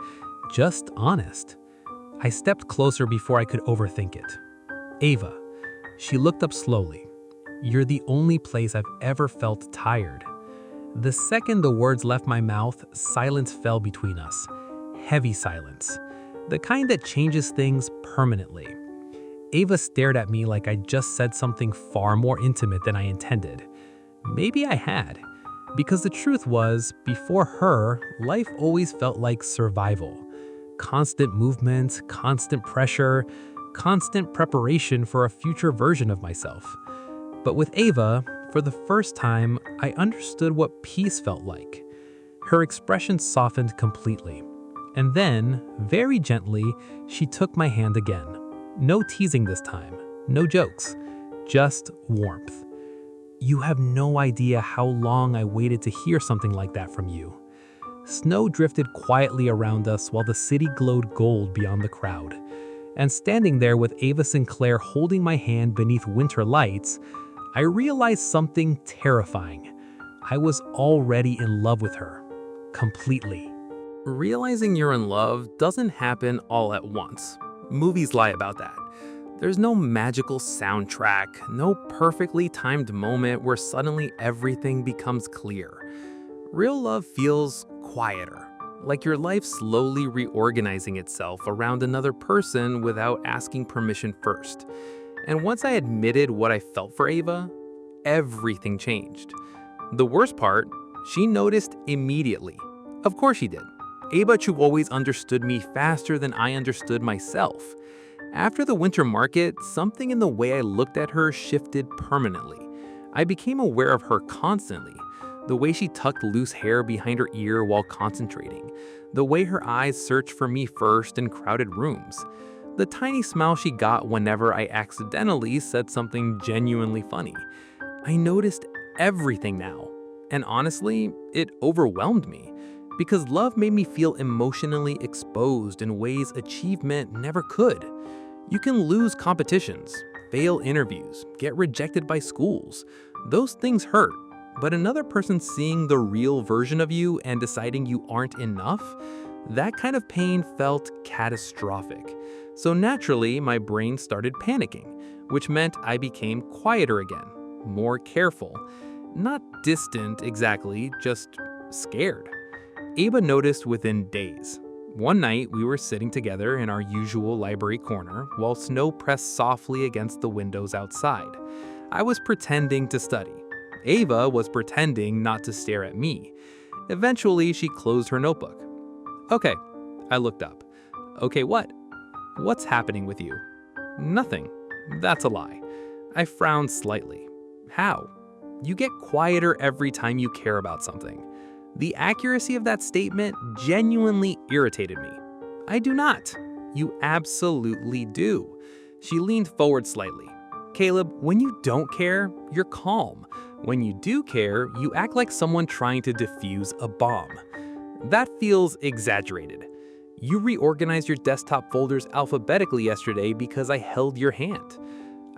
just honest. I stepped closer before I could overthink it. Ava. She looked up slowly. You're the only place I've ever felt tired. The second the words left my mouth, silence fell between us. Heavy silence. The kind that changes things permanently. Ava stared at me like I'd just said something far more intimate than I intended. Maybe I had. Because the truth was, before her, life always felt like survival. Constant movement, constant pressure, constant preparation for a future version of myself. But with Ava, for the first time, I understood what peace felt like. Her expression softened completely. And then, very gently, she took my hand again. No teasing this time, no jokes, just warmth. You have no idea how long I waited to hear something like that from you. Snow drifted quietly around us while the city glowed gold beyond the crowd. And standing there with Ava Sinclair holding my hand beneath winter lights, I realized something terrifying. I was already in love with her. Completely. Realizing you're in love doesn't happen all at once. Movies lie about that. There's no magical soundtrack, no perfectly timed moment where suddenly everything becomes clear. Real love feels quieter, like your life slowly reorganizing itself around another person without asking permission first. And once I admitted what I felt for Ava, everything changed. The worst part, she noticed immediately. Of course she did. Ava Chu always understood me faster than I understood myself. After the winter market, something in the way I looked at her shifted permanently. I became aware of her constantly. The way she tucked loose hair behind her ear while concentrating. The way her eyes searched for me first in crowded rooms. The tiny smile she got whenever I accidentally said something genuinely funny. I noticed everything now. And honestly, it overwhelmed me. Because love made me feel emotionally exposed in ways achievement never could. You can lose competitions, fail interviews, get rejected by schools. Those things hurt, but another person seeing the real version of you and deciding you aren't enough, that kind of pain felt catastrophic. So naturally, my brain started panicking, which meant I became quieter again, more careful. Not distant exactly, just scared. Ava noticed within days. One night, we were sitting together in our usual library corner while snow pressed softly against the windows outside. I was pretending to study. Ava was pretending not to stare at me. Eventually, she closed her notebook. Okay, I looked up. Okay, what? What's happening with you? Nothing. That's a lie. I frowned slightly. How? You get quieter every time you care about something. The accuracy of that statement genuinely irritated me. I do not. You absolutely do. She leaned forward slightly. Caleb, when you don't care, you're calm. When you do care, you act like someone trying to defuse a bomb. That feels exaggerated. You reorganized your desktop folders alphabetically yesterday because I held your hand.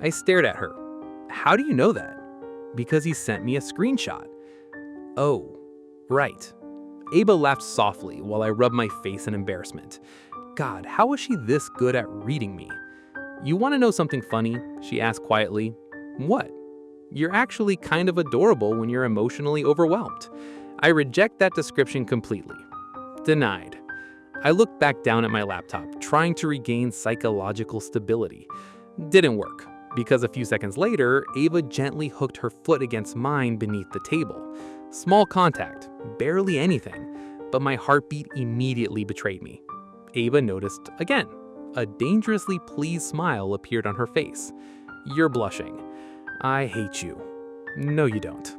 I stared at her. How do you know that? Because he sent me a screenshot. Oh. Right. Ava laughed softly while I rubbed my face in embarrassment. God, how was she this good at reading me? You want to know something funny? She asked quietly. What? You're actually kind of adorable when you're emotionally overwhelmed. I reject that description completely. Denied. I looked back down at my laptop, trying to regain psychological stability. Didn't work, because a few seconds later, Ava gently hooked her foot against mine beneath the table. Small contact, barely anything, but my heartbeat immediately betrayed me. Ava noticed again. A dangerously pleased smile appeared on her face. You're blushing. I hate you. No, you don't.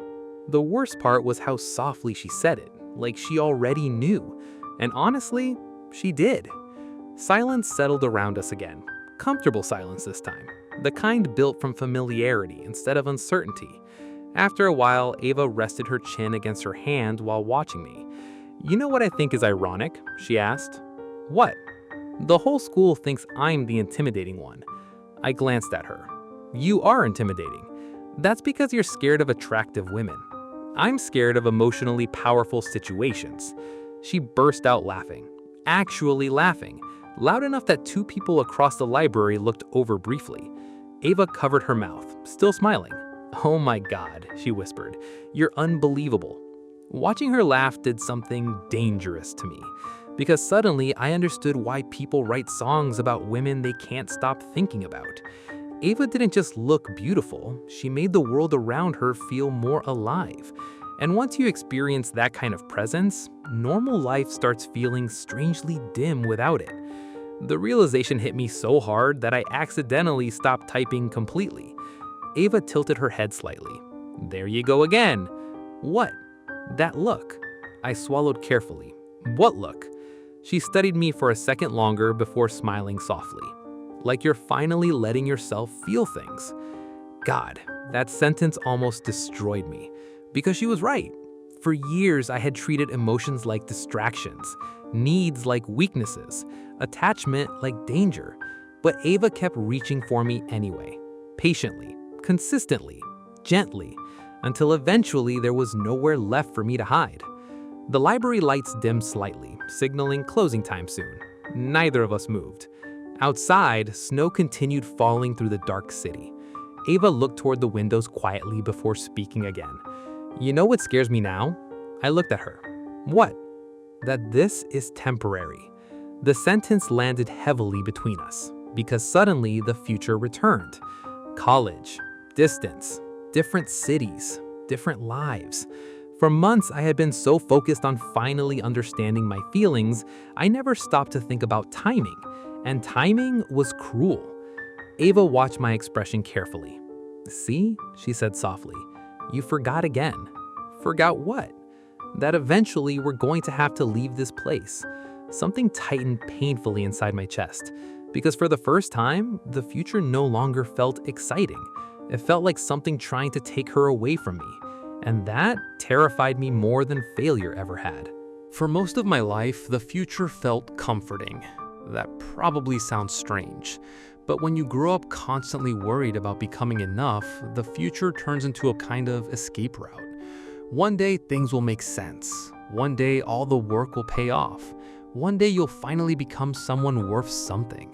The worst part was how softly she said it, like she already knew. And honestly, she did. Silence settled around us again. Comfortable silence this time. The kind built from familiarity instead of uncertainty. After a while, Ava rested her chin against her hand while watching me. "You know what I think is ironic?" she asked. "What?" "The whole school thinks I'm the intimidating one." I glanced at her. "You are intimidating. That's because you're scared of attractive women. I'm scared of emotionally powerful situations." She burst out laughing. Actually laughing. Loud enough that two people across the library looked over briefly. Ava covered her mouth, still smiling. "Oh my God," she whispered. "You're unbelievable." Watching her laugh did something dangerous to me, because suddenly I understood why people write songs about women they can't stop thinking about. Ava didn't just look beautiful, she made the world around her feel more alive. And once you experience that kind of presence, normal life starts feeling strangely dim without it. The realization hit me so hard that I accidentally stopped typing completely. Ava tilted her head slightly. "There you go again." "What?" "That look." I swallowed carefully. "What look?" She studied me for a second longer before smiling softly. "Like you're finally letting yourself feel things." God, that sentence almost destroyed me. Because she was right. For years, I had treated emotions like distractions, needs like weaknesses, attachment like danger. But Ava kept reaching for me anyway. Patiently, consistently, gently, until eventually there was nowhere left for me to hide. The library lights dimmed slightly, signaling closing time soon. Neither of us moved. Outside, snow continued falling through the dark city. Ava looked toward the windows quietly before speaking again. "You know what scares me now?" I looked at her. "What?" "That this is temporary." The sentence landed heavily between us, because suddenly the future returned. College, distance, different cities, different lives. For months, I had been so focused on finally understanding my feelings, I never stopped to think about timing. And timing was cruel. Ava watched my expression carefully. "See," she said softly, "you forgot again." "Forgot what?" "That eventually we're going to have to leave this place." Something tightened painfully inside my chest, because for the first time, the future no longer felt exciting. It felt like something trying to take her away from me, and that terrified me more than failure ever had. For most of my life, the future felt comforting. That probably sounds strange, but when you grow up constantly worried about becoming enough, the future turns into a kind of escape route. One day things will make sense. One day all the work will pay off. One day you'll finally become someone worth something.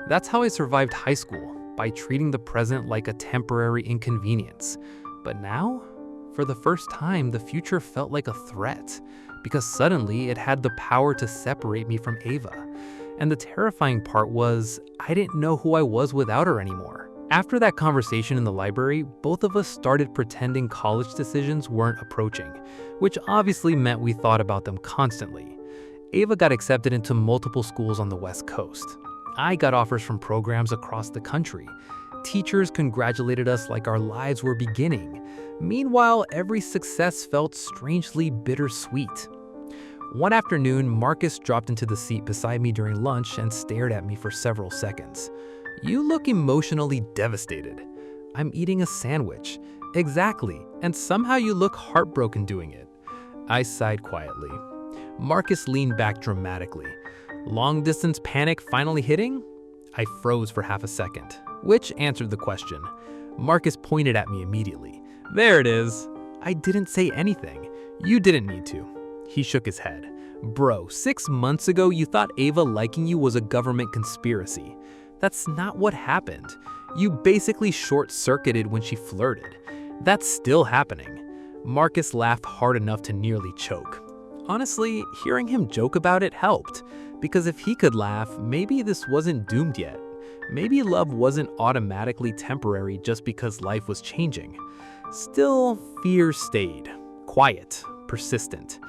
That's how I survived high school, by treating the present like a temporary inconvenience. But now, for the first time, the future felt like a threat, because suddenly it had the power to separate me from Ava. And the terrifying part was, I didn't know who I was without her anymore. After that conversation in the library, both of us started pretending college decisions weren't approaching, which obviously meant we thought about them constantly. Ava got accepted into multiple schools on the West Coast. I got offers from programs across the country. Teachers congratulated us like our lives were beginning. Meanwhile, every success felt strangely bittersweet. One afternoon, Marcus dropped into the seat beside me during lunch and stared at me for several seconds. "You look emotionally devastated." "I'm eating a sandwich." "Exactly, and somehow you look heartbroken doing it." I sighed quietly. Marcus leaned back dramatically. "Long-distance panic finally hitting?" I froze for half a second, which answered the question. Marcus pointed at me immediately. "There it is." I didn't say anything. "You didn't need to." He shook his head. "Bro, 6 months ago you thought Ava liking you was a government conspiracy. That's not what happened. You basically short-circuited when she flirted. That's still happening." Marcus laughed hard enough to nearly choke. Honestly, hearing him joke about it helped, because if he could laugh, maybe this wasn't doomed yet. Maybe love wasn't automatically temporary just because life was changing. Still, fear stayed. Quiet, persistent.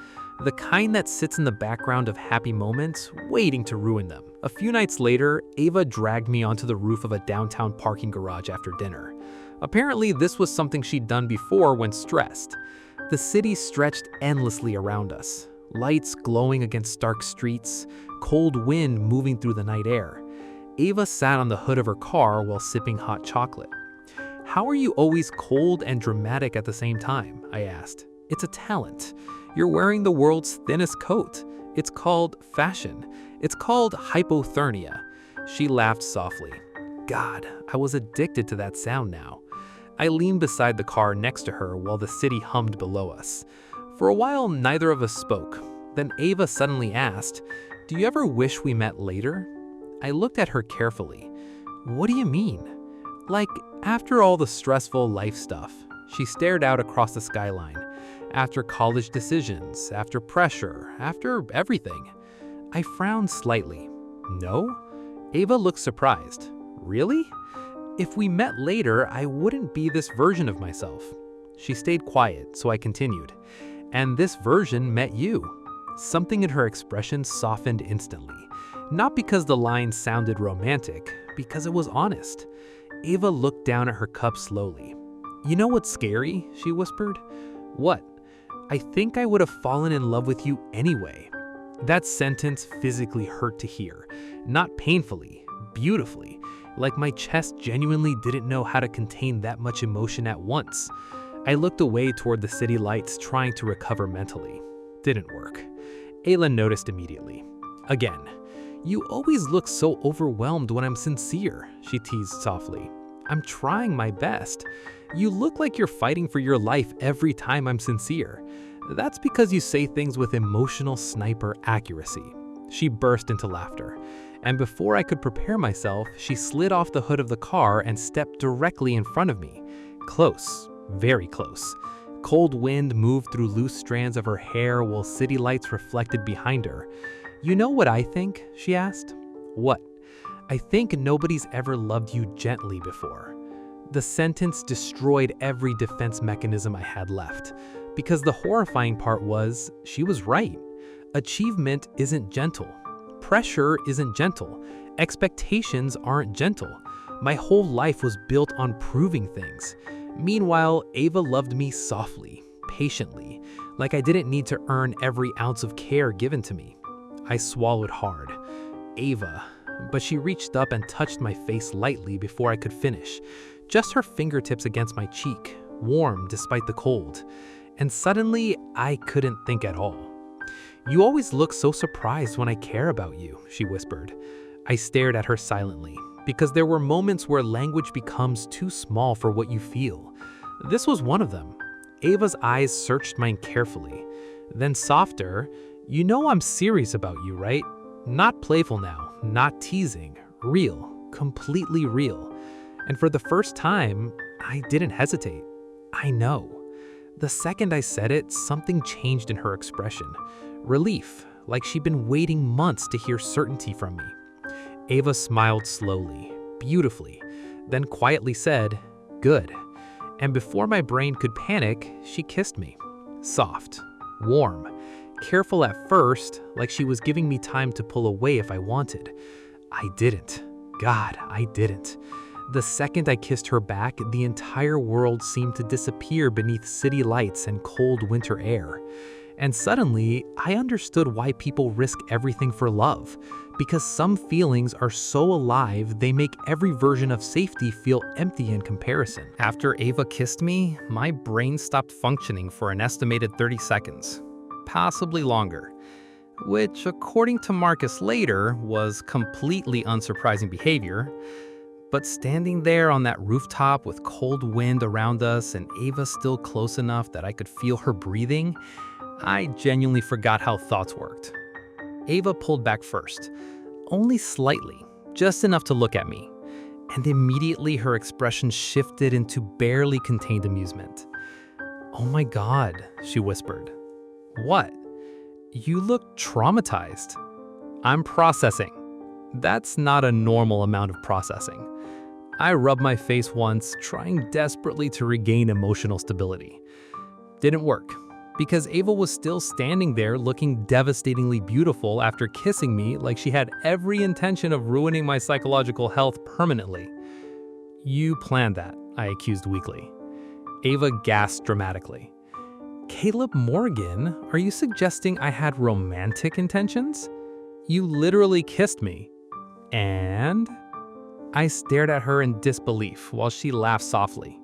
The kind that sits in the background of happy moments, waiting to ruin them. A few nights later, Ava dragged me onto the roof of a downtown parking garage after dinner. Apparently, this was something she'd done before when stressed. The city stretched endlessly around us, lights glowing against stark streets, cold wind moving through the night air. Ava sat on the hood of her car while sipping hot chocolate. "How are you always cold and dramatic at the same time?" I asked. "It's a talent. You're wearing the world's thinnest coat. It's called fashion. It's called hypothermia." She laughed softly. God, I was addicted to that sound now. I leaned beside the car next to her while the city hummed below us. For a while, neither of us spoke. Then Ava suddenly asked, "Do you ever wish we met later?" I looked at her carefully. "What do you mean?" "Like, after all the stressful life stuff." She stared out across the skyline. "After college decisions, after pressure, after everything." I frowned slightly. "No?" Ava looked surprised. "Really? If we met later, I wouldn't be this version of myself." She stayed quiet, so I continued. "And this version met you." Something in her expression softened instantly. Not because the line sounded romantic, because it was honest. Ava looked down at her cup slowly. "You know what's scary?" she whispered. "What?" "I think I would have fallen in love with you anyway." That sentence physically hurt to hear. Not painfully, beautifully. Like my chest genuinely didn't know how to contain that much emotion at once. I looked away toward the city lights, trying to recover mentally. Didn't work. Ayla noticed immediately. Again, "You always look so overwhelmed when I'm sincere," she teased softly. "I'm trying my best. You look like you're fighting for your life every time I'm sincere. That's because you say things with emotional sniper accuracy." She burst into laughter. And before I could prepare myself, she slid off the hood of the car and stepped directly in front of me. Close, very close. Cold wind moved through loose strands of her hair while city lights reflected behind her. "You know what I think?" she asked. "What?" "I think nobody's ever loved you gently before." The sentence destroyed every defense mechanism I had left. Because the horrifying part was, she was right. Achievement isn't gentle. Pressure isn't gentle. Expectations aren't gentle. My whole life was built on proving things. Meanwhile, Ava loved me softly, patiently, like I didn't need to earn every ounce of care given to me. I swallowed hard. "Ava," but she reached up and touched my face lightly before I could finish. Just her fingertips against my cheek, warm despite the cold. And suddenly, I couldn't think at all. "You always look so surprised when I care about you," she whispered. I stared at her silently, because there were moments where language becomes too small for what you feel. This was one of them. Ava's eyes searched mine carefully. Then softer, "You know I'm serious about you, right? Not playful now, not teasing, real, completely real." And for the first time, I didn't hesitate. "I know." The second I said it, something changed in her expression. Relief, like she'd been waiting months to hear certainty from me. Ava smiled slowly, beautifully, then quietly said, "Good." And before my brain could panic, she kissed me. Soft, warm, careful at first, like she was giving me time to pull away if I wanted. I didn't. God, I didn't. The second I kissed her back, the entire world seemed to disappear beneath city lights and cold winter air. And suddenly, I understood why people risk everything for love. Because some feelings are so alive, they make every version of safety feel empty in comparison. After Ava kissed me, my brain stopped functioning for an estimated 30 seconds. Possibly longer. Which, according to Marcus later, was completely unsurprising behavior. But standing there on that rooftop with cold wind around us and Ava still close enough that I could feel her breathing, I genuinely forgot how thoughts worked. Ava pulled back first, only slightly, just enough to look at me. And immediately her expression shifted into barely contained amusement. "Oh my God," she whispered. "What?" "You look traumatized." "I'm processing." That's not a normal amount of processing. I rubbed my face once, trying desperately to regain emotional stability. Didn't work, because Ava was still standing there looking devastatingly beautiful after kissing me like she had every intention of ruining my psychological health permanently. "You planned that," I accused weakly. Ava gasped dramatically. Caleb Morgan, are you suggesting I had romantic intentions? You literally kissed me. And? I stared at her in disbelief while she laughed softly.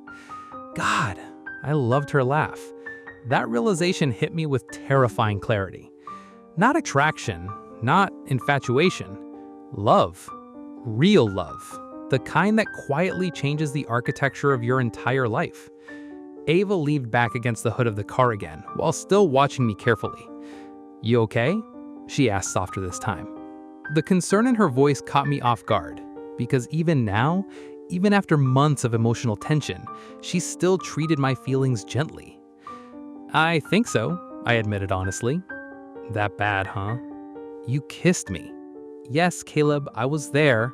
God, I loved her laugh. That realization hit me with terrifying clarity. Not attraction, not infatuation. Love. Real love. The kind that quietly changes the architecture of your entire life. Ava leaned back against the hood of the car again, while still watching me carefully. You okay? She asked softer this time. The concern in her voice caught me off guard, because even now, even after months of emotional tension, she still treated my feelings gently. I think so, I admitted honestly. That bad, huh? You kissed me. Yes, Caleb, I was there.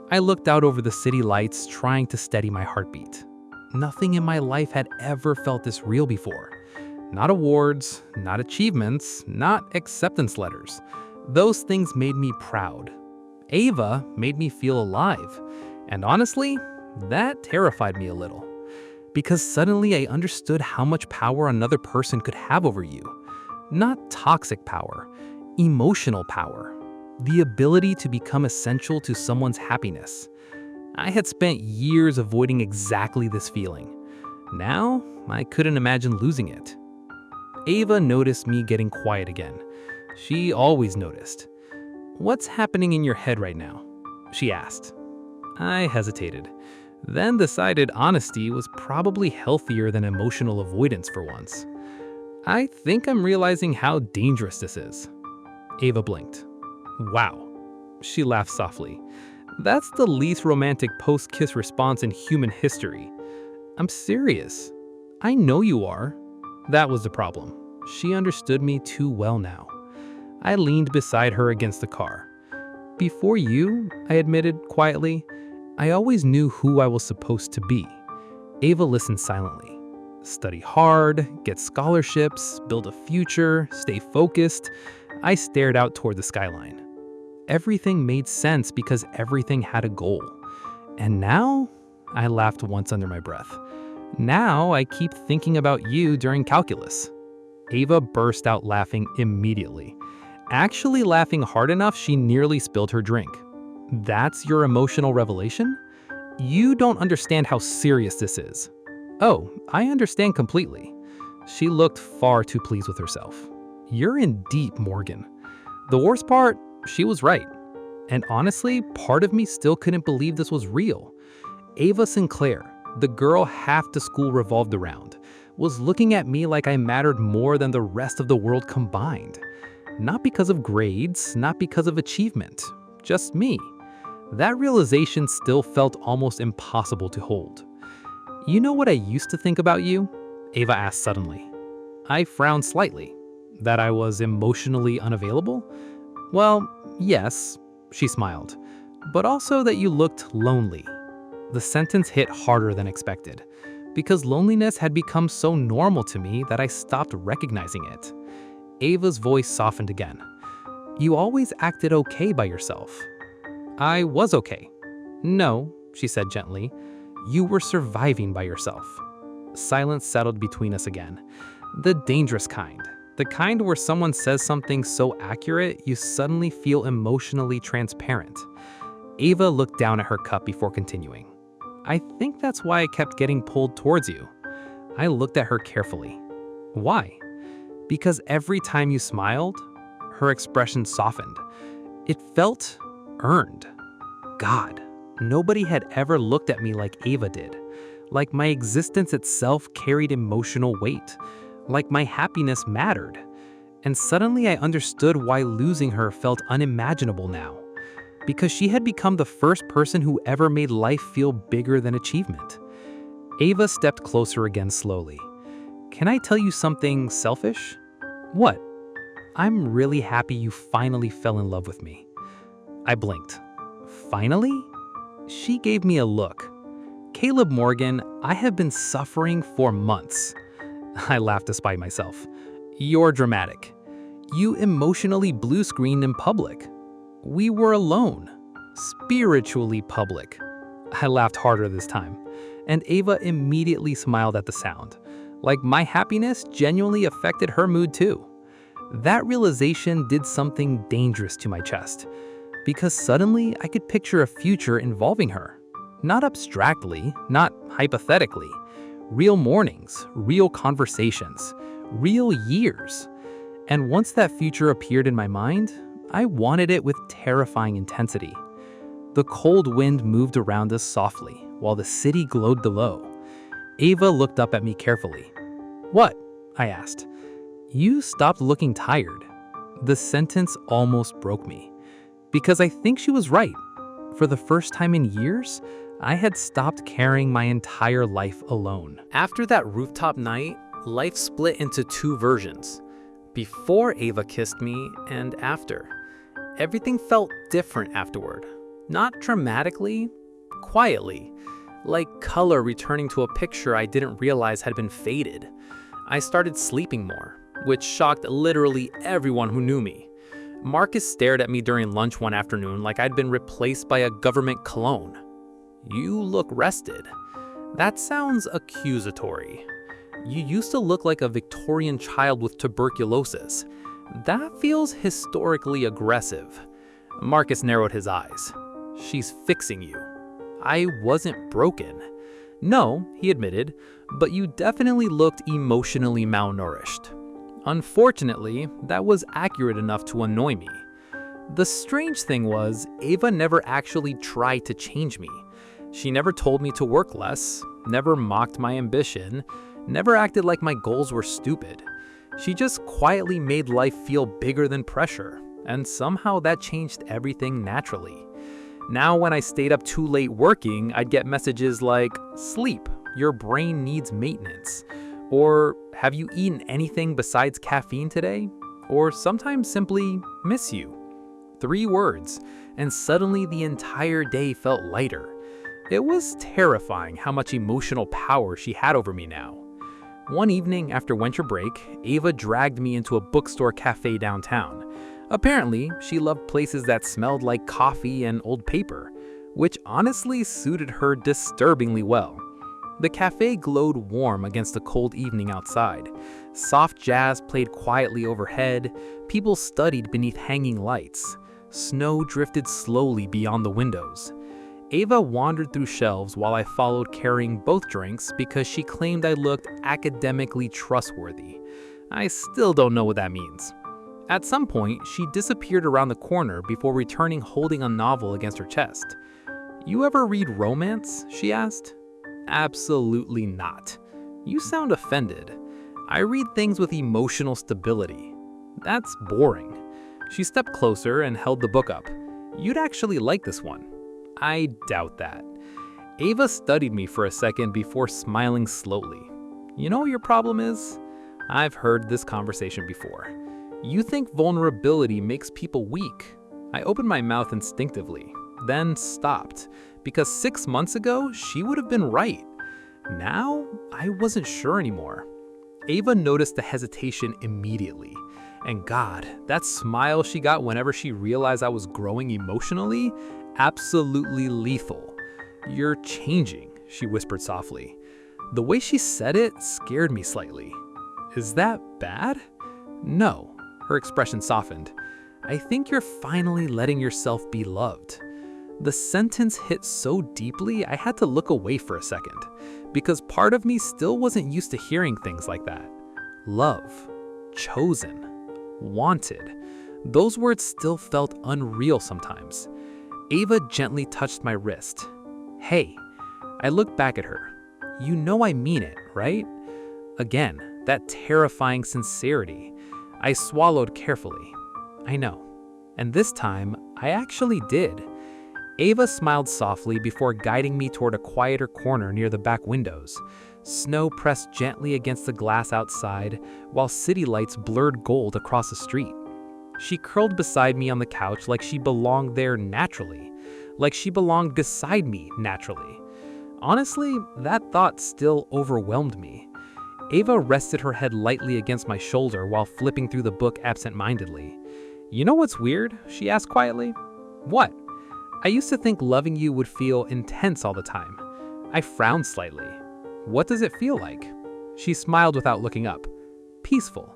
I looked out over the city lights, trying to steady my heartbeat. Nothing in my life had ever felt this real before. Not awards, not achievements, not acceptance letters. Those things made me proud. Ava made me feel alive. And honestly, that terrified me a little. Because suddenly I understood how much power another person could have over you. Not toxic power, emotional power. The ability to become essential to someone's happiness. I had spent years avoiding exactly this feeling. Now, I couldn't imagine losing it. Ava noticed me getting quiet again. She always noticed. What's happening in your head right now? She asked. I hesitated, then decided honesty was probably healthier than emotional avoidance for once. I think I'm realizing how dangerous this is. Ava blinked. Wow. She laughed softly. That's the least romantic post-kiss response in human history. I'm serious. I know you are. That was the problem. She understood me too well now. I leaned beside her against the car. Before you, I admitted quietly, I always knew who I was supposed to be. Ava listened silently. Study hard, get scholarships, build a future, stay focused. I stared out toward the skyline. Everything made sense because everything had a goal. And now, I laughed once under my breath. Now I keep thinking about you during calculus. Ava burst out laughing immediately. Actually laughing hard enough she nearly spilled her drink. That's your emotional revelation? You don't understand how serious this is. Oh, I understand completely. She looked far too pleased with herself. You're in deep, Morgan. The worst part, she was right. And honestly, part of me still couldn't believe this was real. Ava Sinclair, the girl half the school revolved around, was looking at me like I mattered more than the rest of the world combined. Not because of grades, not because of achievement, just me. That realization still felt almost impossible to hold. You know what I used to think about you? Ava asked suddenly. I frowned slightly. That I was emotionally unavailable? Well, yes, she smiled, but also that you looked lonely. The sentence hit harder than expected, because loneliness had become so normal to me that I stopped recognizing it. Ava's voice softened again. You always acted okay by yourself. I was okay. No, she said gently. You were surviving by yourself. Silence settled between us again. The dangerous kind. The kind where someone says something so accurate you suddenly feel emotionally transparent. Ava looked down at her cup before continuing. I think that's why I kept getting pulled towards you. I looked at her carefully. Why? Because every time you smiled, her expression softened. It felt earned. God, nobody had ever looked at me like Ava did. Like my existence itself carried emotional weight. Like my happiness mattered. And suddenly I understood why losing her felt unimaginable now. Because she had become the first person who ever made life feel bigger than achievement. Ava stepped closer again slowly. Can I tell you something selfish? What? I'm really happy you finally fell in love with me. I blinked. Finally? She gave me a look. Caleb Morgan, I have been suffering for months. I laughed despite myself. You're dramatic. You emotionally blue-screened in public. We were alone. Spiritually public. I laughed harder this time, and Ava immediately smiled at the sound, Like my happiness genuinely affected her mood too. That realization did something dangerous to my chest, because suddenly I could picture a future involving her. Not abstractly, not hypothetically. Real mornings, real conversations, real years. And once that future appeared in my mind, I wanted it with terrifying intensity. The cold wind moved around us softly, while the city glowed below. Ava looked up at me carefully. "What?" I asked. "You stopped looking tired." The sentence almost broke me, because I think she was right. For the first time in years, I had stopped carrying my entire life alone. After that rooftop night, life split into two versions. Before Ava kissed me and after. Everything felt different afterward. Not dramatically, quietly, like color returning to a picture I didn't realize had been faded. I started sleeping more, which shocked literally everyone who knew me. Marcus stared at me during lunch one afternoon like I'd been replaced by a government clone. "You look rested." That sounds accusatory. "You used to look like a Victorian child with tuberculosis." That feels historically aggressive. Marcus narrowed his eyes. "She's fixing you." I wasn't broken. "No," he admitted, "but you definitely looked emotionally malnourished." Unfortunately, that was accurate enough to annoy me. The strange thing was, Ava never actually tried to change me. She never told me to work less, never mocked my ambition, never acted like my goals were stupid. She just quietly made life feel bigger than pressure, and somehow that changed everything naturally. Now when I stayed up too late working, I'd get messages like, "Sleep, your brain needs maintenance," or "Have you eaten anything besides caffeine today?" Or sometimes simply, "Miss you." 3 words, and suddenly the entire day felt lighter. It was terrifying how much emotional power she had over me now. One evening after winter break, Ava dragged me into a bookstore cafe downtown. Apparently, she loved places that smelled like coffee and old paper, which honestly suited her disturbingly well. The cafe glowed warm against the cold evening outside. Soft jazz played quietly overhead, people studied beneath hanging lights. Snow drifted slowly beyond the windows. Ava wandered through shelves while I followed, carrying both drinks because she claimed I looked academically trustworthy. I still don't know what that means. At some point, she disappeared around the corner before returning holding a novel against her chest. "You ever read romance?" she asked. "Absolutely not." "You sound offended." "I read things with emotional stability." "That's boring." She stepped closer and held the book up. "You'd actually like this one." "I doubt that." Ava studied me for a second before smiling slowly. "You know what your problem is?" I've heard this conversation before. "You think vulnerability makes people weak." I opened my mouth instinctively, then stopped, because 6 months ago, she would have been right. Now, I wasn't sure anymore. Ava noticed the hesitation immediately. And God, that smile she got whenever she realized I was growing emotionally, absolutely lethal. "You're changing," she whispered softly. The way she said it scared me slightly. "Is that bad?" "No." Her expression softened. "I think you're finally letting yourself be loved." The sentence hit so deeply I had to look away for a second, because part of me still wasn't used to hearing things like that. Love, chosen, wanted. Those words still felt unreal sometimes. Ava gently touched my wrist. "Hey." I looked back at her. "You know I mean it, right?" Again, that terrifying sincerity. I swallowed carefully. "I know." And this time, I actually did. Ava smiled softly before guiding me toward a quieter corner near the back windows. Snow pressed gently against the glass outside, while city lights blurred gold across the street. She curled beside me on the couch like she belonged there naturally, like she belonged beside me naturally. Honestly, that thought still overwhelmed me. Ava rested her head lightly against my shoulder while flipping through the book absent-mindedly. "You know what's weird?" she asked quietly. "What?" "I used to think loving you would feel intense all the time." I frowned slightly. "What does it feel like?" She smiled without looking up. Peaceful.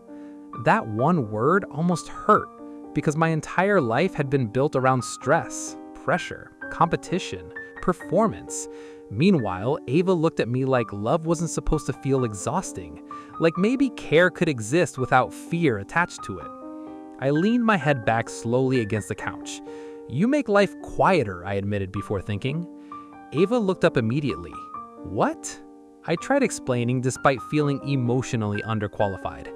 That one word almost hurt because my entire life had been built around stress, pressure, competition, performance. Meanwhile, Ava looked at me like love wasn't supposed to feel exhausting, like maybe care could exist without fear attached to it. I leaned my head back slowly against the couch. You make life quieter, I admitted before thinking. Ava looked up immediately. What? I tried explaining despite feeling emotionally underqualified.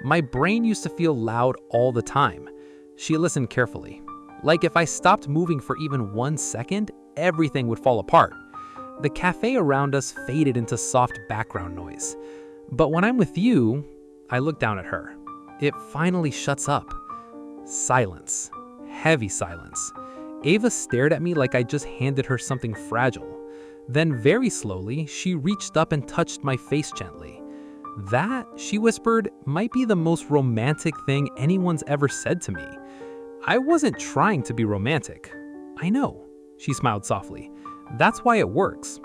My brain used to feel loud all the time. She listened carefully. Like if I stopped moving for even 1 second, everything would fall apart. The cafe around us faded into soft background noise. But when I'm with you, I look down at her. It finally shuts up. Silence. Heavy silence. Ava stared at me like I just handed her something fragile. Then very slowly, she reached up and touched my face gently. That, she whispered, might be the most romantic thing anyone's ever said to me. I wasn't trying to be romantic. I know, she smiled softly. That's why it works.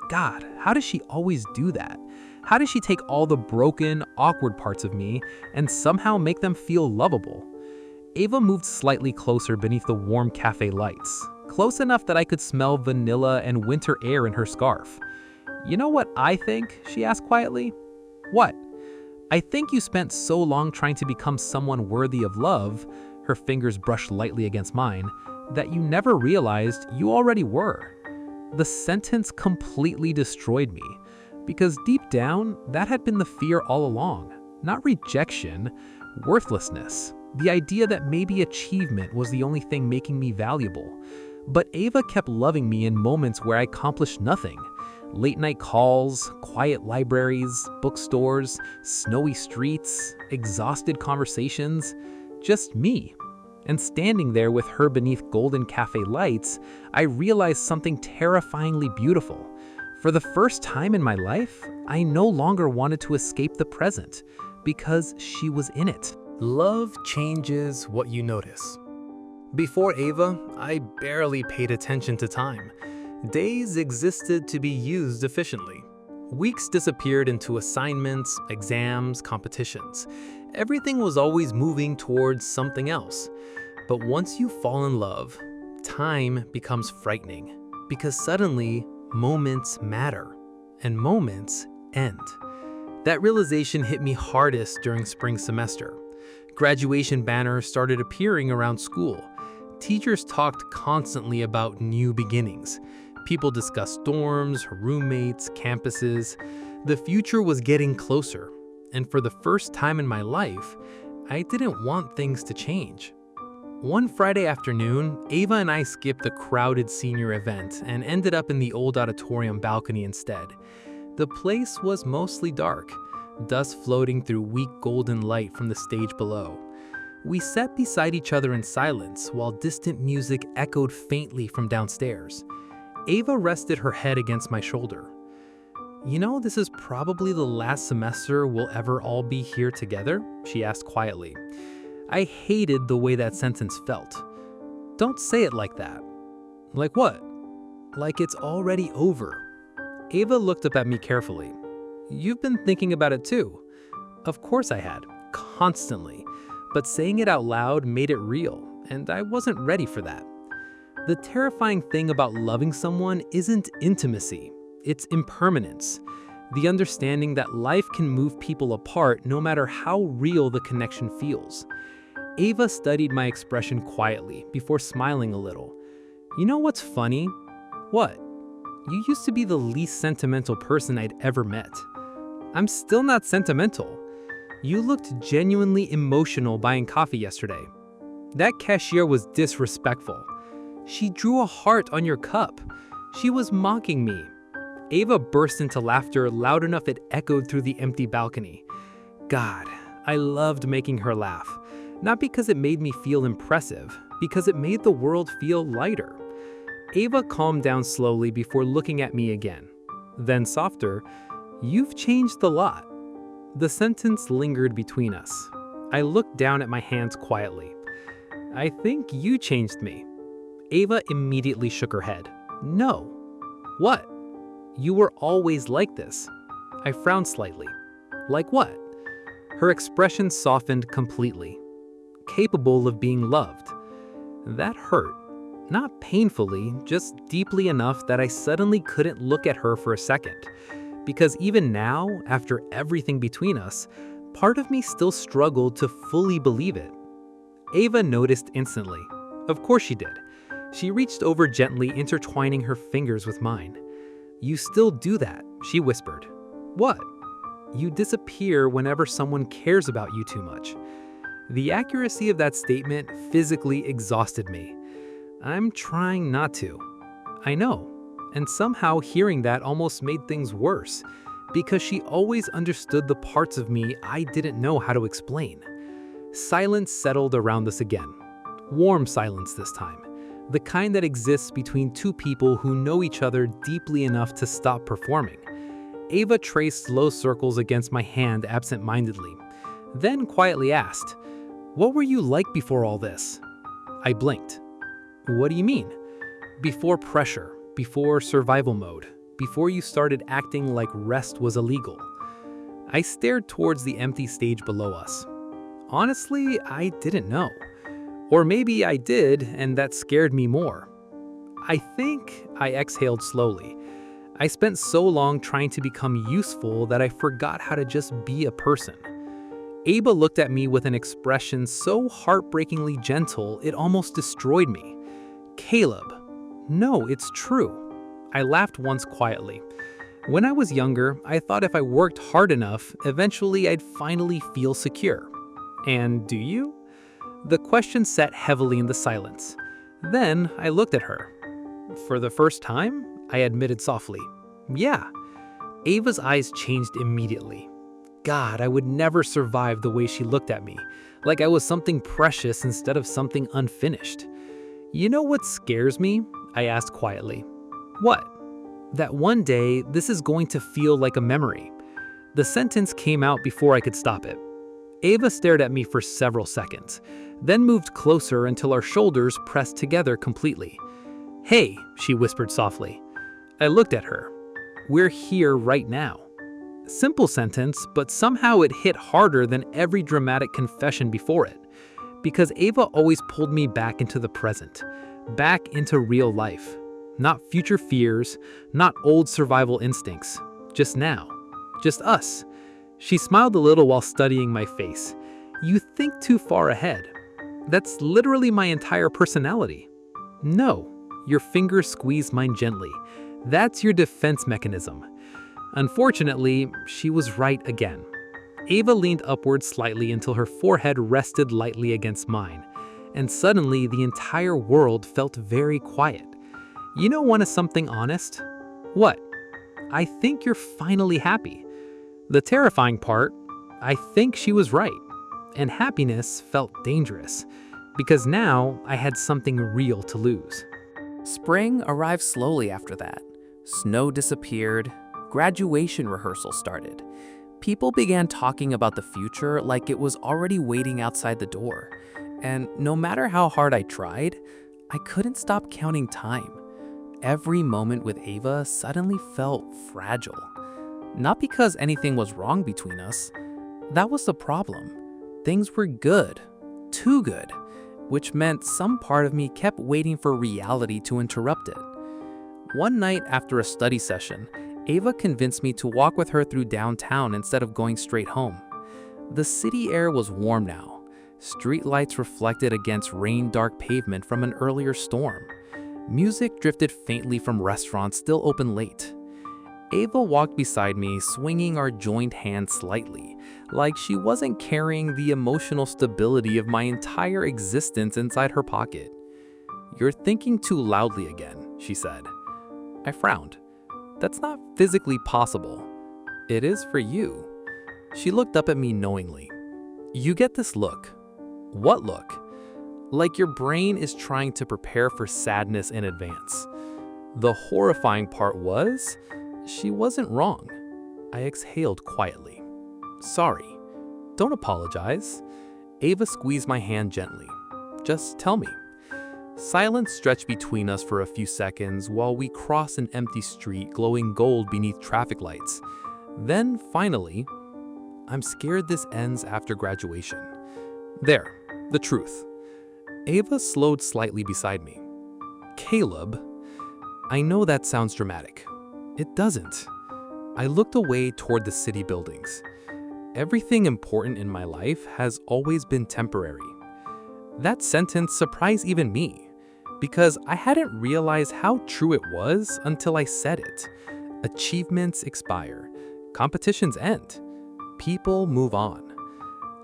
God, how does she always do that? How does she take all the broken, awkward parts of me and somehow make them feel lovable? Ava moved slightly closer beneath the warm cafe lights, close enough that I could smell vanilla and winter air in her scarf. You know what I think? She asked quietly. What? I think you spent so long trying to become someone worthy of love, her fingers brushed lightly against mine, that you never realized you already were. The sentence completely destroyed me, because deep down, that had been the fear all along. Not rejection, worthlessness. The idea that maybe achievement was the only thing making me valuable. But Ava kept loving me in moments where I accomplished nothing. Late night calls, quiet libraries, bookstores, snowy streets, exhausted conversations. Just me. And standing there with her beneath golden cafe lights, I realized something terrifyingly beautiful. For the first time in my life, I no longer wanted to escape the present, because she was in it. Love changes what you notice. Before Ava, I barely paid attention to time. Days existed to be used efficiently. Weeks disappeared into assignments, exams, competitions. Everything was always moving towards something else. But once you fall in love, time becomes frightening, because suddenly moments matter, and moments end. That realization hit me hardest during spring semester. Graduation banners started appearing around school. Teachers talked constantly about new beginnings. People discussed dorms, roommates, campuses. The future was getting closer, and for the first time in my life, I didn't want things to change. One Friday afternoon, Ava and I skipped the crowded senior event and ended up in the old auditorium balcony instead. The place was mostly dark, dust floating through weak golden light from the stage below. We sat beside each other in silence while distant music echoed faintly from downstairs. Ava rested her head against my shoulder. You know, this is probably the last semester we'll ever all be here together, she asked quietly. I hated the way that sentence felt. Don't say it like that. Like what? Like it's already over. Ava looked up at me carefully. You've been thinking about it too. Of course I had, constantly. But saying it out loud made it real, and I wasn't ready for that. The terrifying thing about loving someone isn't intimacy, it's impermanence. The understanding that life can move people apart no matter how real the connection feels. Ava studied my expression quietly before smiling a little. You know what's funny? What? You used to be the least sentimental person I'd ever met. I'm still not sentimental. You looked genuinely emotional buying coffee yesterday. That cashier was disrespectful. She drew a heart on your cup. She was mocking me. Ava burst into laughter loud enough it echoed through the empty balcony. God, I loved making her laugh. Not because it made me feel impressive, because it made the world feel lighter. Ava calmed down slowly before looking at me again. Then softer, you've changed a lot. The sentence lingered between us. I looked down at my hands quietly. I think you changed me. Ava immediately shook her head. No. What? You were always like this. I frowned slightly. Like what? Her expression softened completely. Capable of being loved. That hurt. Not painfully, just deeply enough that I suddenly couldn't look at her for a second. Because even now, after everything between us, part of me still struggled to fully believe it. Ava noticed instantly. Of course she did. She reached over gently, intertwining her fingers with mine. "You still do that," she whispered. "What?" "You disappear whenever someone cares about you too much." The accuracy of that statement physically exhausted me. I'm trying not to. I know. And somehow hearing that almost made things worse, because she always understood the parts of me I didn't know how to explain. Silence settled around us again. Warm silence this time. The kind that exists between two people who know each other deeply enough to stop performing. Ava traced slow circles against my hand absent-mindedly, then quietly asked, "What were you like before all this?" I blinked. "What do you mean?" "Before pressure, before survival mode, before you started acting like rest was illegal." I stared towards the empty stage below us. Honestly, I didn't know. Or maybe I did, and that scared me more. I exhaled slowly. I spent so long trying to become useful that I forgot how to just be a person. Ava looked at me with an expression so heartbreakingly gentle it almost destroyed me. "Caleb, no, it's true." I laughed once quietly. When I was younger, I thought if I worked hard enough, eventually I'd finally feel secure. And do you? The question sat heavily in the silence. Then I looked at her. "For the first time?" I admitted softly. "Yeah." Ava's eyes changed immediately. God, I would never survive the way she looked at me, like I was something precious instead of something unfinished. "You know what scares me?" I asked quietly. "What?" "That one day, this is going to feel like a memory." The sentence came out before I could stop it. Ava stared at me for several seconds, then moved closer until our shoulders pressed together completely. "Hey," she whispered softly. I looked at her. "We're here right now." Simple sentence, but somehow it hit harder than every dramatic confession before it. Because Ava always pulled me back into the present, back into real life. Not future fears, not old survival instincts. Just now. Just us. She smiled a little while studying my face. "You think too far ahead. That's literally my entire personality." "No." Your fingers squeezed mine gently. "That's your defense mechanism." Unfortunately, she was right again. Ava leaned upward slightly until her forehead rested lightly against mine, and suddenly the entire world felt very quiet. "You know, want something honest?" "What?" "I think you're finally happy." The terrifying part, I think she was right. And happiness felt dangerous, because now I had something real to lose. Spring arrived slowly after that. Snow disappeared. Graduation rehearsal started. People began talking about the future like it was already waiting outside the door. And no matter how hard I tried, I couldn't stop counting time. Every moment with Ava suddenly felt fragile. Not because anything was wrong between us. That was the problem. Things were good. Too good. Which meant some part of me kept waiting for reality to interrupt it. One night after a study session, Ava convinced me to walk with her through downtown instead of going straight home. The city air was warm now. Street lights reflected against rain-dark pavement from an earlier storm. Music drifted faintly from restaurants still open late. Ava walked beside me, swinging our joined hands slightly, like she wasn't carrying the emotional stability of my entire existence inside her pocket. "You're thinking too loudly again," she said. I frowned. "That's not physically possible." "It is for you." She looked up at me knowingly. "You get this look." "What look?" "Like your brain is trying to prepare for sadness in advance." The horrifying part was, she wasn't wrong. I exhaled quietly. "Sorry." "Don't apologize." Ava squeezed my hand gently. "Just tell me." Silence stretched between us for a few seconds while we crossed an empty street glowing gold beneath traffic lights. Then, finally, I'm scared this ends after graduation. There, the truth. Ava slowed slightly beside me. Caleb, I know that sounds dramatic. It doesn't. I looked away toward the city buildings. Everything important in my life has always been temporary. That sentence surprised even me, because I hadn't realized how true it was until I said it. Achievements expire, competitions end, people move on.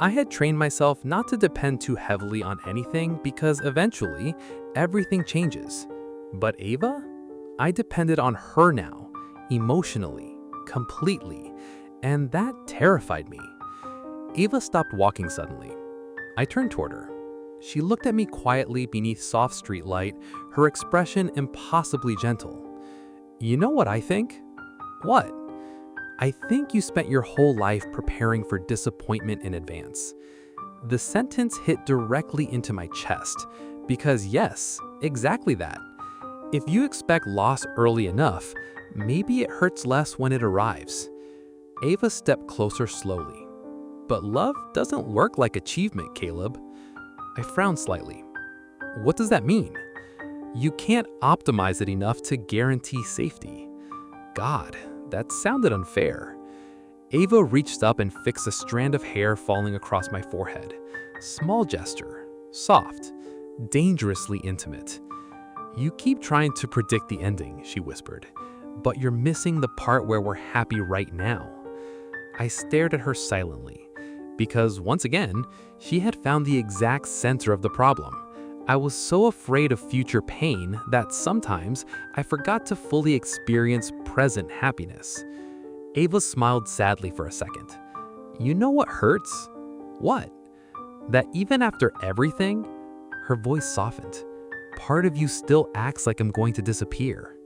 I had trained myself not to depend too heavily on anything because eventually everything changes. But Ava? I depended on her now, emotionally, completely, and that terrified me. Ava stopped walking suddenly. I turned toward her. She looked at me quietly beneath soft streetlight, her expression impossibly gentle. You know what I think? What? I think you spent your whole life preparing for disappointment in advance. The sentence hit directly into my chest, because yes, exactly that. If you expect loss early enough, maybe it hurts less when it arrives. Ava stepped closer slowly. But love doesn't work like achievement, Caleb. I frowned slightly. What does that mean? You can't optimize it enough to guarantee safety. God, that sounded unfair. Ava reached up and fixed a strand of hair falling across my forehead. Small gesture, soft, dangerously intimate. You keep trying to predict the ending, she whispered, but you're missing the part where we're happy right now. I stared at her silently, because once again, she had found the exact center of the problem. I was so afraid of future pain that sometimes I forgot to fully experience present happiness. Ava smiled sadly for a second. You know what hurts? What? That even after everything, her voice softened. Part of you still acts like I'm going to disappear.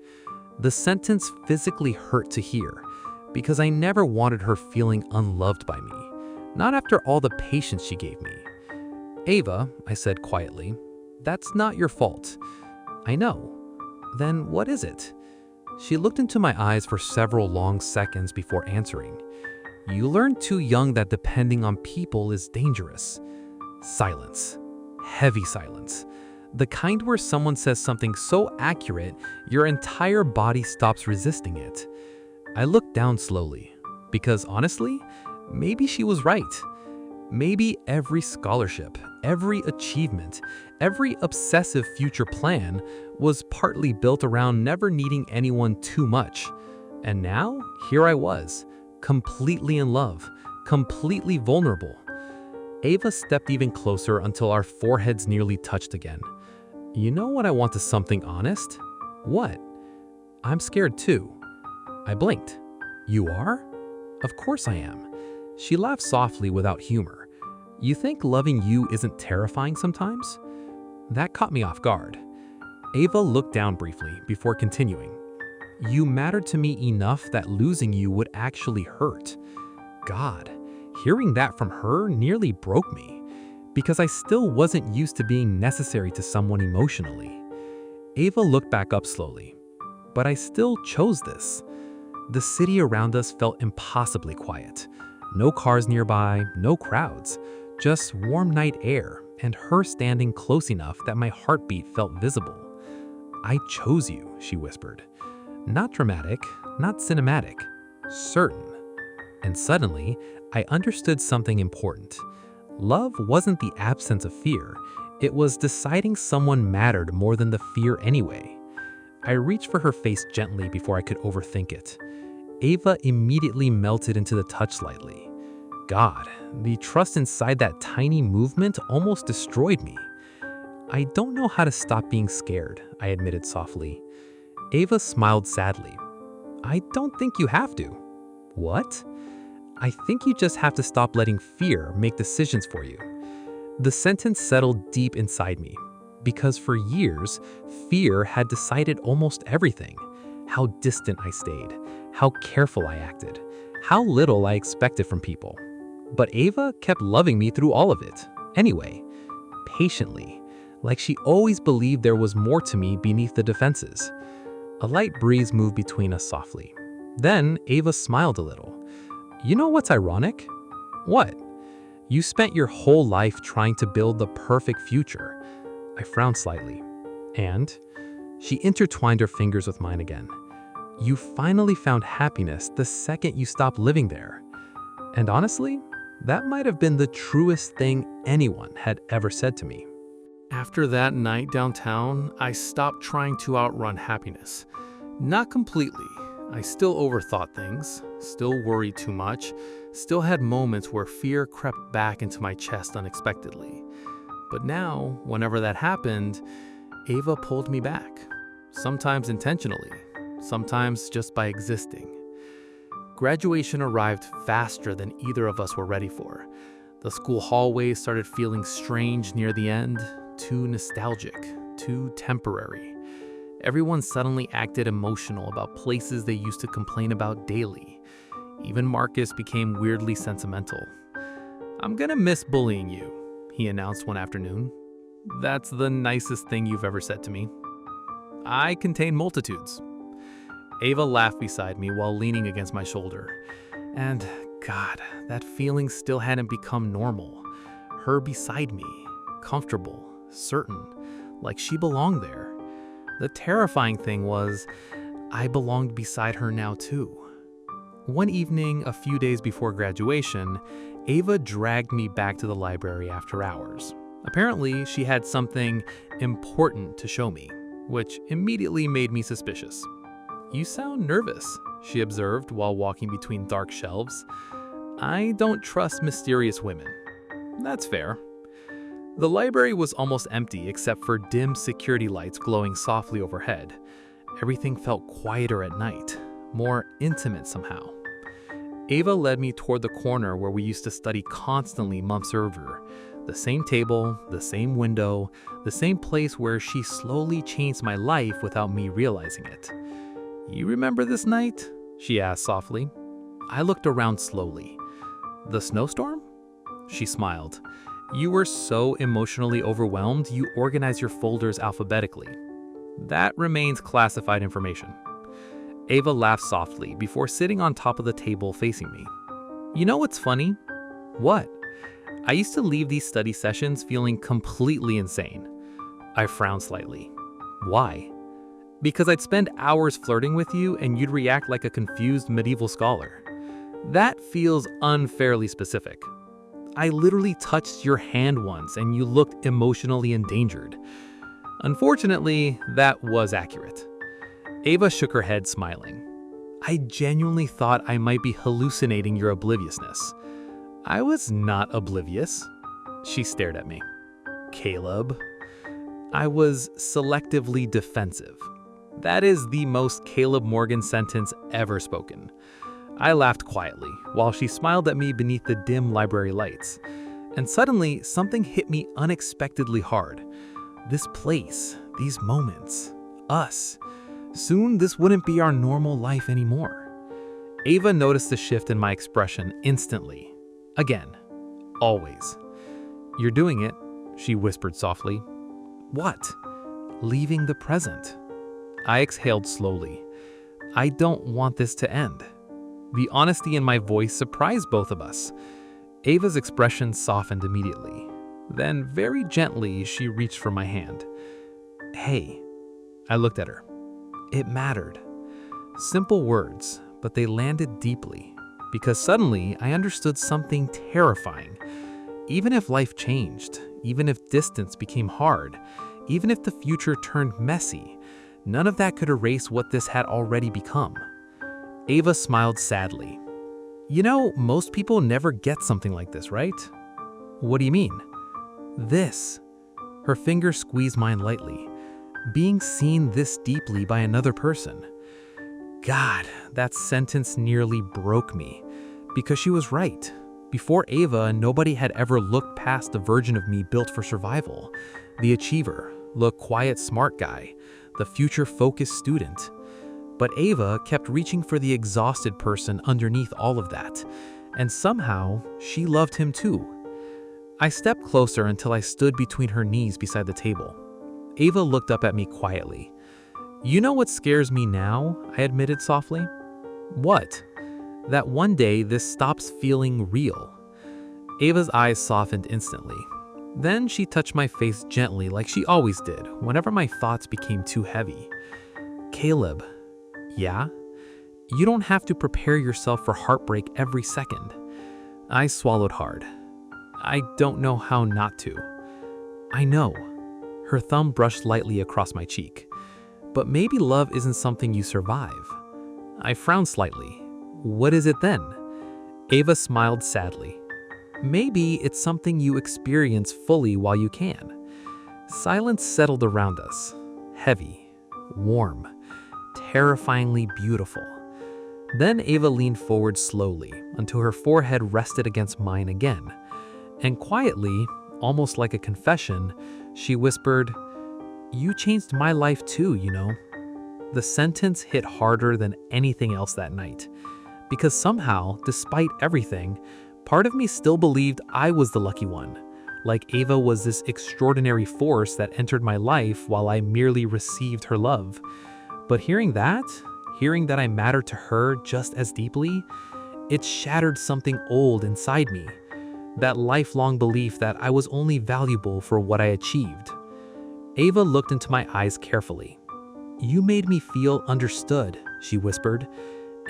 The sentence physically hurt to hear, because I never wanted her feeling unloved by me, not after all the patience she gave me. Ava, I said quietly, that's not your fault. I know. Then what is it? She looked into my eyes for several long seconds before answering. You learned too young that depending on people is dangerous. Silence. Heavy silence. The kind where someone says something so accurate, your entire body stops resisting it. I looked down slowly, because honestly, maybe she was right. Maybe every scholarship, every achievement, every obsessive future plan was partly built around never needing anyone too much. And now, here I was, completely in love, completely vulnerable. Ava stepped even closer until our foreheads nearly touched again. You know what I want to something honest? What? I'm scared too. I blinked. You are? Of course I am. She laughed softly without humor. You think loving you isn't terrifying sometimes? That caught me off guard. Ava looked down briefly before continuing. You mattered to me enough that losing you would actually hurt. God, hearing that from her nearly broke me, because I still wasn't used to being necessary to someone emotionally. Ava looked back up slowly. But I still chose this. The city around us felt impossibly quiet. No cars nearby, no crowds, just warm night air and her standing close enough that my heartbeat felt visible. I chose you, she whispered. Not dramatic, not cinematic, certain. And suddenly, I understood something important. Love wasn't the absence of fear. It was deciding someone mattered more than the fear anyway. I reached for her face gently before I could overthink it. Ava immediately melted into the touch slightly. God, the trust inside that tiny movement almost destroyed me. I don't know how to stop being scared, I admitted softly. Ava smiled sadly. I don't think you have to. What? I think you just have to stop letting fear make decisions for you. The sentence settled deep inside me, because for years, fear had decided almost everything. How distant I stayed, how careful I acted, how little I expected from people. But Ava kept loving me through all of it, anyway, patiently, like she always believed there was more to me beneath the defenses. A light breeze moved between us softly. Then Ava smiled a little. You know what's ironic? What? You spent your whole life trying to build the perfect future. I frowned slightly. And? She intertwined her fingers with mine again. You finally found happiness the second you stopped living there. And honestly, that might have been the truest thing anyone had ever said to me. After that night downtown, I stopped trying to outrun happiness. Not completely. I still overthought things, still worried too much, still had moments where fear crept back into my chest unexpectedly. But now, whenever that happened, Ava pulled me back. Sometimes intentionally, sometimes just by existing. Graduation arrived faster than either of us were ready for. The school hallways started feeling strange near the end, too nostalgic, too temporary. Everyone suddenly acted emotional about places they used to complain about daily. Even Marcus became weirdly sentimental. "I'm gonna miss bullying you," he announced one afternoon. "That's the nicest thing you've ever said to me." I contain multitudes. Ava laughed beside me while leaning against my shoulder. And God, that feeling still hadn't become normal. Her beside me, comfortable, certain, like she belonged there. The terrifying thing was, I belonged beside her now too. One evening, a few days before graduation, Ava dragged me back to the library after hours. Apparently, she had something important to show me, which immediately made me suspicious. "You sound nervous," she observed while walking between dark shelves. "I don't trust mysterious women." That's fair. The library was almost empty except for dim security lights glowing softly overhead. Everything felt quieter at night, more intimate somehow. Ava led me toward the corner where we used to study constantly months earlier. The same table, the same window, the same place where she slowly changed my life without me realizing it. "You remember this night?" she asked softly. I looked around slowly. "The snowstorm?" She smiled. "You were so emotionally overwhelmed, you organized your folders alphabetically. That remains classified information." Ava laughed softly before sitting on top of the table facing me. "You know what's funny?" "What?" "I used to leave these study sessions feeling completely insane." I frowned slightly. "Why?" "Because I'd spend hours flirting with you and you'd react like a confused medieval scholar." "That feels unfairly specific." "I literally touched your hand once and you looked emotionally endangered." Unfortunately, that was accurate. Ava shook her head, smiling. "I genuinely thought I might be hallucinating your obliviousness." "I was not oblivious." She stared at me. "Caleb." "I was selectively defensive." That is the most Caleb Morgan sentence ever spoken. I laughed quietly, while she smiled at me beneath the dim library lights. And suddenly, something hit me unexpectedly hard. This place, these moments, us. Soon, this wouldn't be our normal life anymore. Ava noticed the shift in my expression instantly. Again, always. "You're doing it," she whispered softly. "What?" "Leaving the present." I exhaled slowly. I don't want this to end. The honesty in my voice surprised both of us. Ava's expression softened immediately. Then, very gently, she reached for my hand. "Hey." I looked at her. It mattered. Simple words, but they landed deeply. Because suddenly, I understood something terrifying. Even if life changed, even if distance became hard, even if the future turned messy, none of that could erase what this had already become. Ava smiled sadly. "You know, most people never get something like this, right?" "What do you mean?" "This." Her finger squeezed mine lightly. "Being seen this deeply by another person." God, that sentence nearly broke me. Because she was right. Before Ava, nobody had ever looked past the version of me built for survival. The achiever, the quiet smart guy, the future-focused student. But Ava kept reaching for the exhausted person underneath all of that, and somehow, she loved him too. I stepped closer until I stood between her knees beside the table. Ava looked up at me quietly. "You know what scares me now?" I admitted softly. "What?" "That one day this stops feeling real." Ava's eyes softened instantly. Then she touched my face gently like she always did whenever my thoughts became too heavy. Caleb, yeah? You don't have to prepare yourself for heartbreak every second. I swallowed hard. I don't know how not to. I know. Her thumb brushed lightly across my cheek. But maybe love isn't something you survive. I frowned slightly. What is it then? Ava smiled sadly. Maybe it's something you experience fully while you can. Silence settled around us. Heavy, warm, terrifyingly beautiful. Then Ava leaned forward slowly until her forehead rested against mine again. And quietly, almost like a confession, she whispered, "You changed my life too, you know." The sentence hit harder than anything else that night. Because somehow, despite everything, part of me still believed I was the lucky one. Like Ava was this extraordinary force that entered my life while I merely received her love. But hearing that I mattered to her just as deeply, it shattered something old inside me. That lifelong belief that I was only valuable for what I achieved. Ava looked into my eyes carefully. "You made me feel understood," she whispered.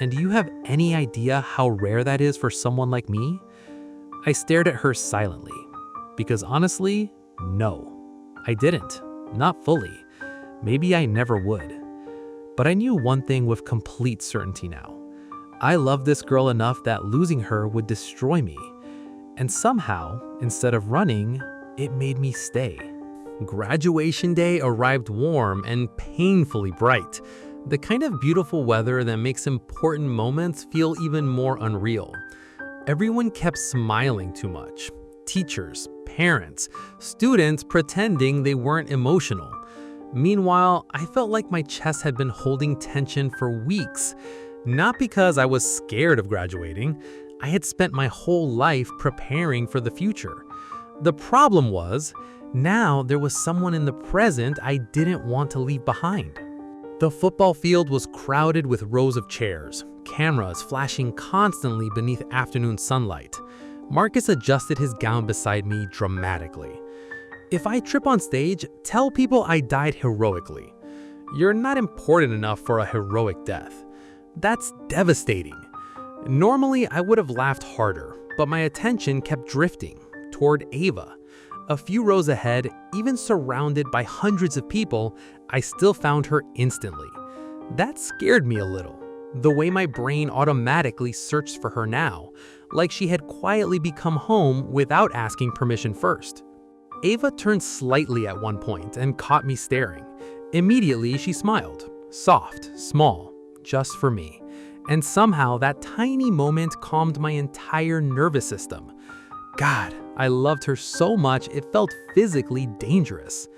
"And do you have any idea how rare that is for someone like me?" I stared at her silently. Because honestly, no, I didn't. Not fully. Maybe I never would. But I knew one thing with complete certainty now. I loved this girl enough that losing her would destroy me. And somehow, instead of running, it made me stay. Graduation day arrived warm and painfully bright. The kind of beautiful weather that makes important moments feel even more unreal. Everyone kept smiling too much. Teachers, parents, students pretending they weren't emotional. Meanwhile, I felt like my chest had been holding tension for weeks. Not because I was scared of graduating. I had spent my whole life preparing for the future. The problem was, now there was someone in the present I didn't want to leave behind. The football field was crowded with rows of chairs, cameras flashing constantly beneath afternoon sunlight. Marcus adjusted his gown beside me dramatically. "If I trip on stage, tell people I died heroically. You're not important enough for a heroic death." That's devastating. Normally, I would have laughed harder, but my attention kept drifting toward Ava. A few rows ahead, even surrounded by hundreds of people, I still found her instantly. That scared me a little. The way my brain automatically searched for her now, like she had quietly become home without asking permission first. Ava turned slightly at one point and caught me staring. Immediately, she smiled. Soft, small, just for me. And somehow, that tiny moment calmed my entire nervous system. God, I loved her so much it felt physically dangerous.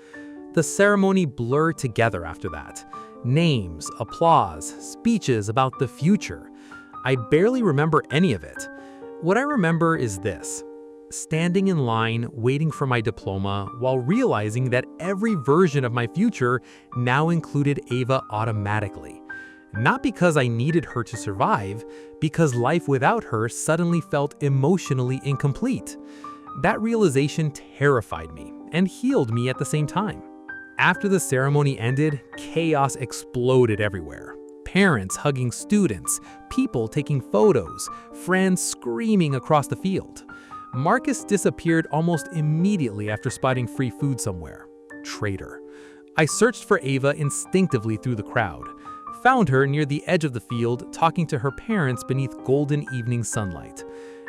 The ceremony blurred together after that. Names, applause, speeches about the future. I barely remember any of it. What I remember is this: standing in line, waiting for my diploma, while realizing that every version of my future now included Ava automatically. Not because I needed her to survive, because life without her suddenly felt emotionally incomplete. That realization terrified me and healed me at the same time. After the ceremony ended, chaos exploded everywhere. Parents hugging students, people taking photos, friends screaming across the field. Marcus disappeared almost immediately after spotting free food somewhere. Traitor. I searched for Ava instinctively through the crowd. Found her near the edge of the field, talking to her parents beneath golden evening sunlight.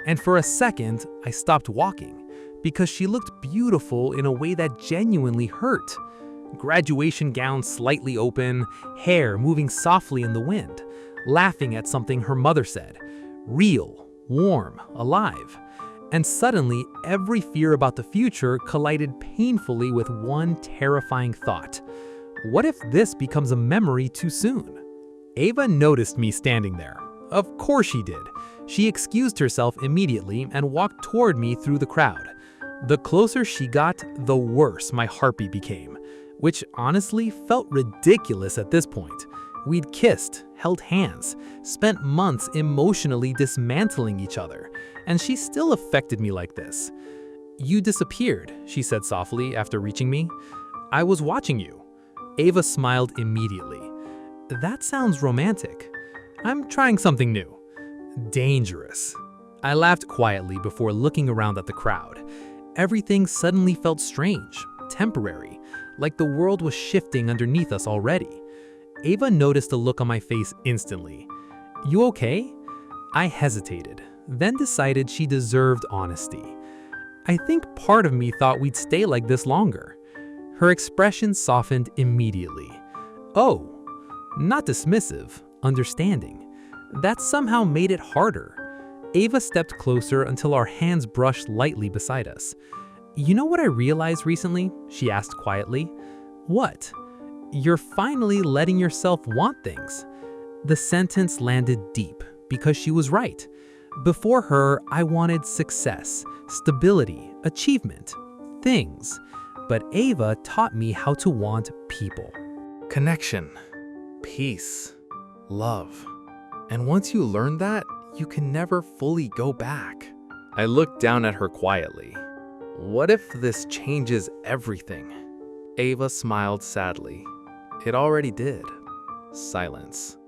And for a second, I stopped walking, because she looked beautiful in a way that genuinely hurt. Graduation gown slightly open, hair moving softly in the wind, laughing at something her mother said. Real, warm, alive. And suddenly, every fear about the future collided painfully with one terrifying thought. What if this becomes a memory too soon? Ava noticed me standing there. Of course she did. She excused herself immediately and walked toward me through the crowd. The closer she got, the worse my heartbeat became, which honestly felt ridiculous at this point. We'd kissed, held hands, spent months emotionally dismantling each other, and she still affected me like this. "You disappeared," she said softly after reaching me. "I was watching you." Ava smiled immediately. "That sounds romantic. I'm trying something new." "Dangerous." I laughed quietly before looking around at the crowd. Everything suddenly felt strange, temporary, like the world was shifting underneath us already. Ava noticed the look on my face instantly. "You okay?" I hesitated, then decided she deserved honesty. "I think part of me thought we'd stay like this longer." Her expression softened immediately. "Oh," not dismissive, understanding. That somehow made it harder. Ava stepped closer until our hands brushed lightly beside us. "You know what I realized recently?" she asked quietly. "What?" "You're finally letting yourself want things." The sentence landed deep because she was right. Before her, I wanted success, stability, achievement, things. But Ava taught me how to want people. Connection, peace, love. And once you learn that, you can never fully go back. I looked down at her quietly. "What if this changes everything?" Ava smiled sadly. "It already did." Silence.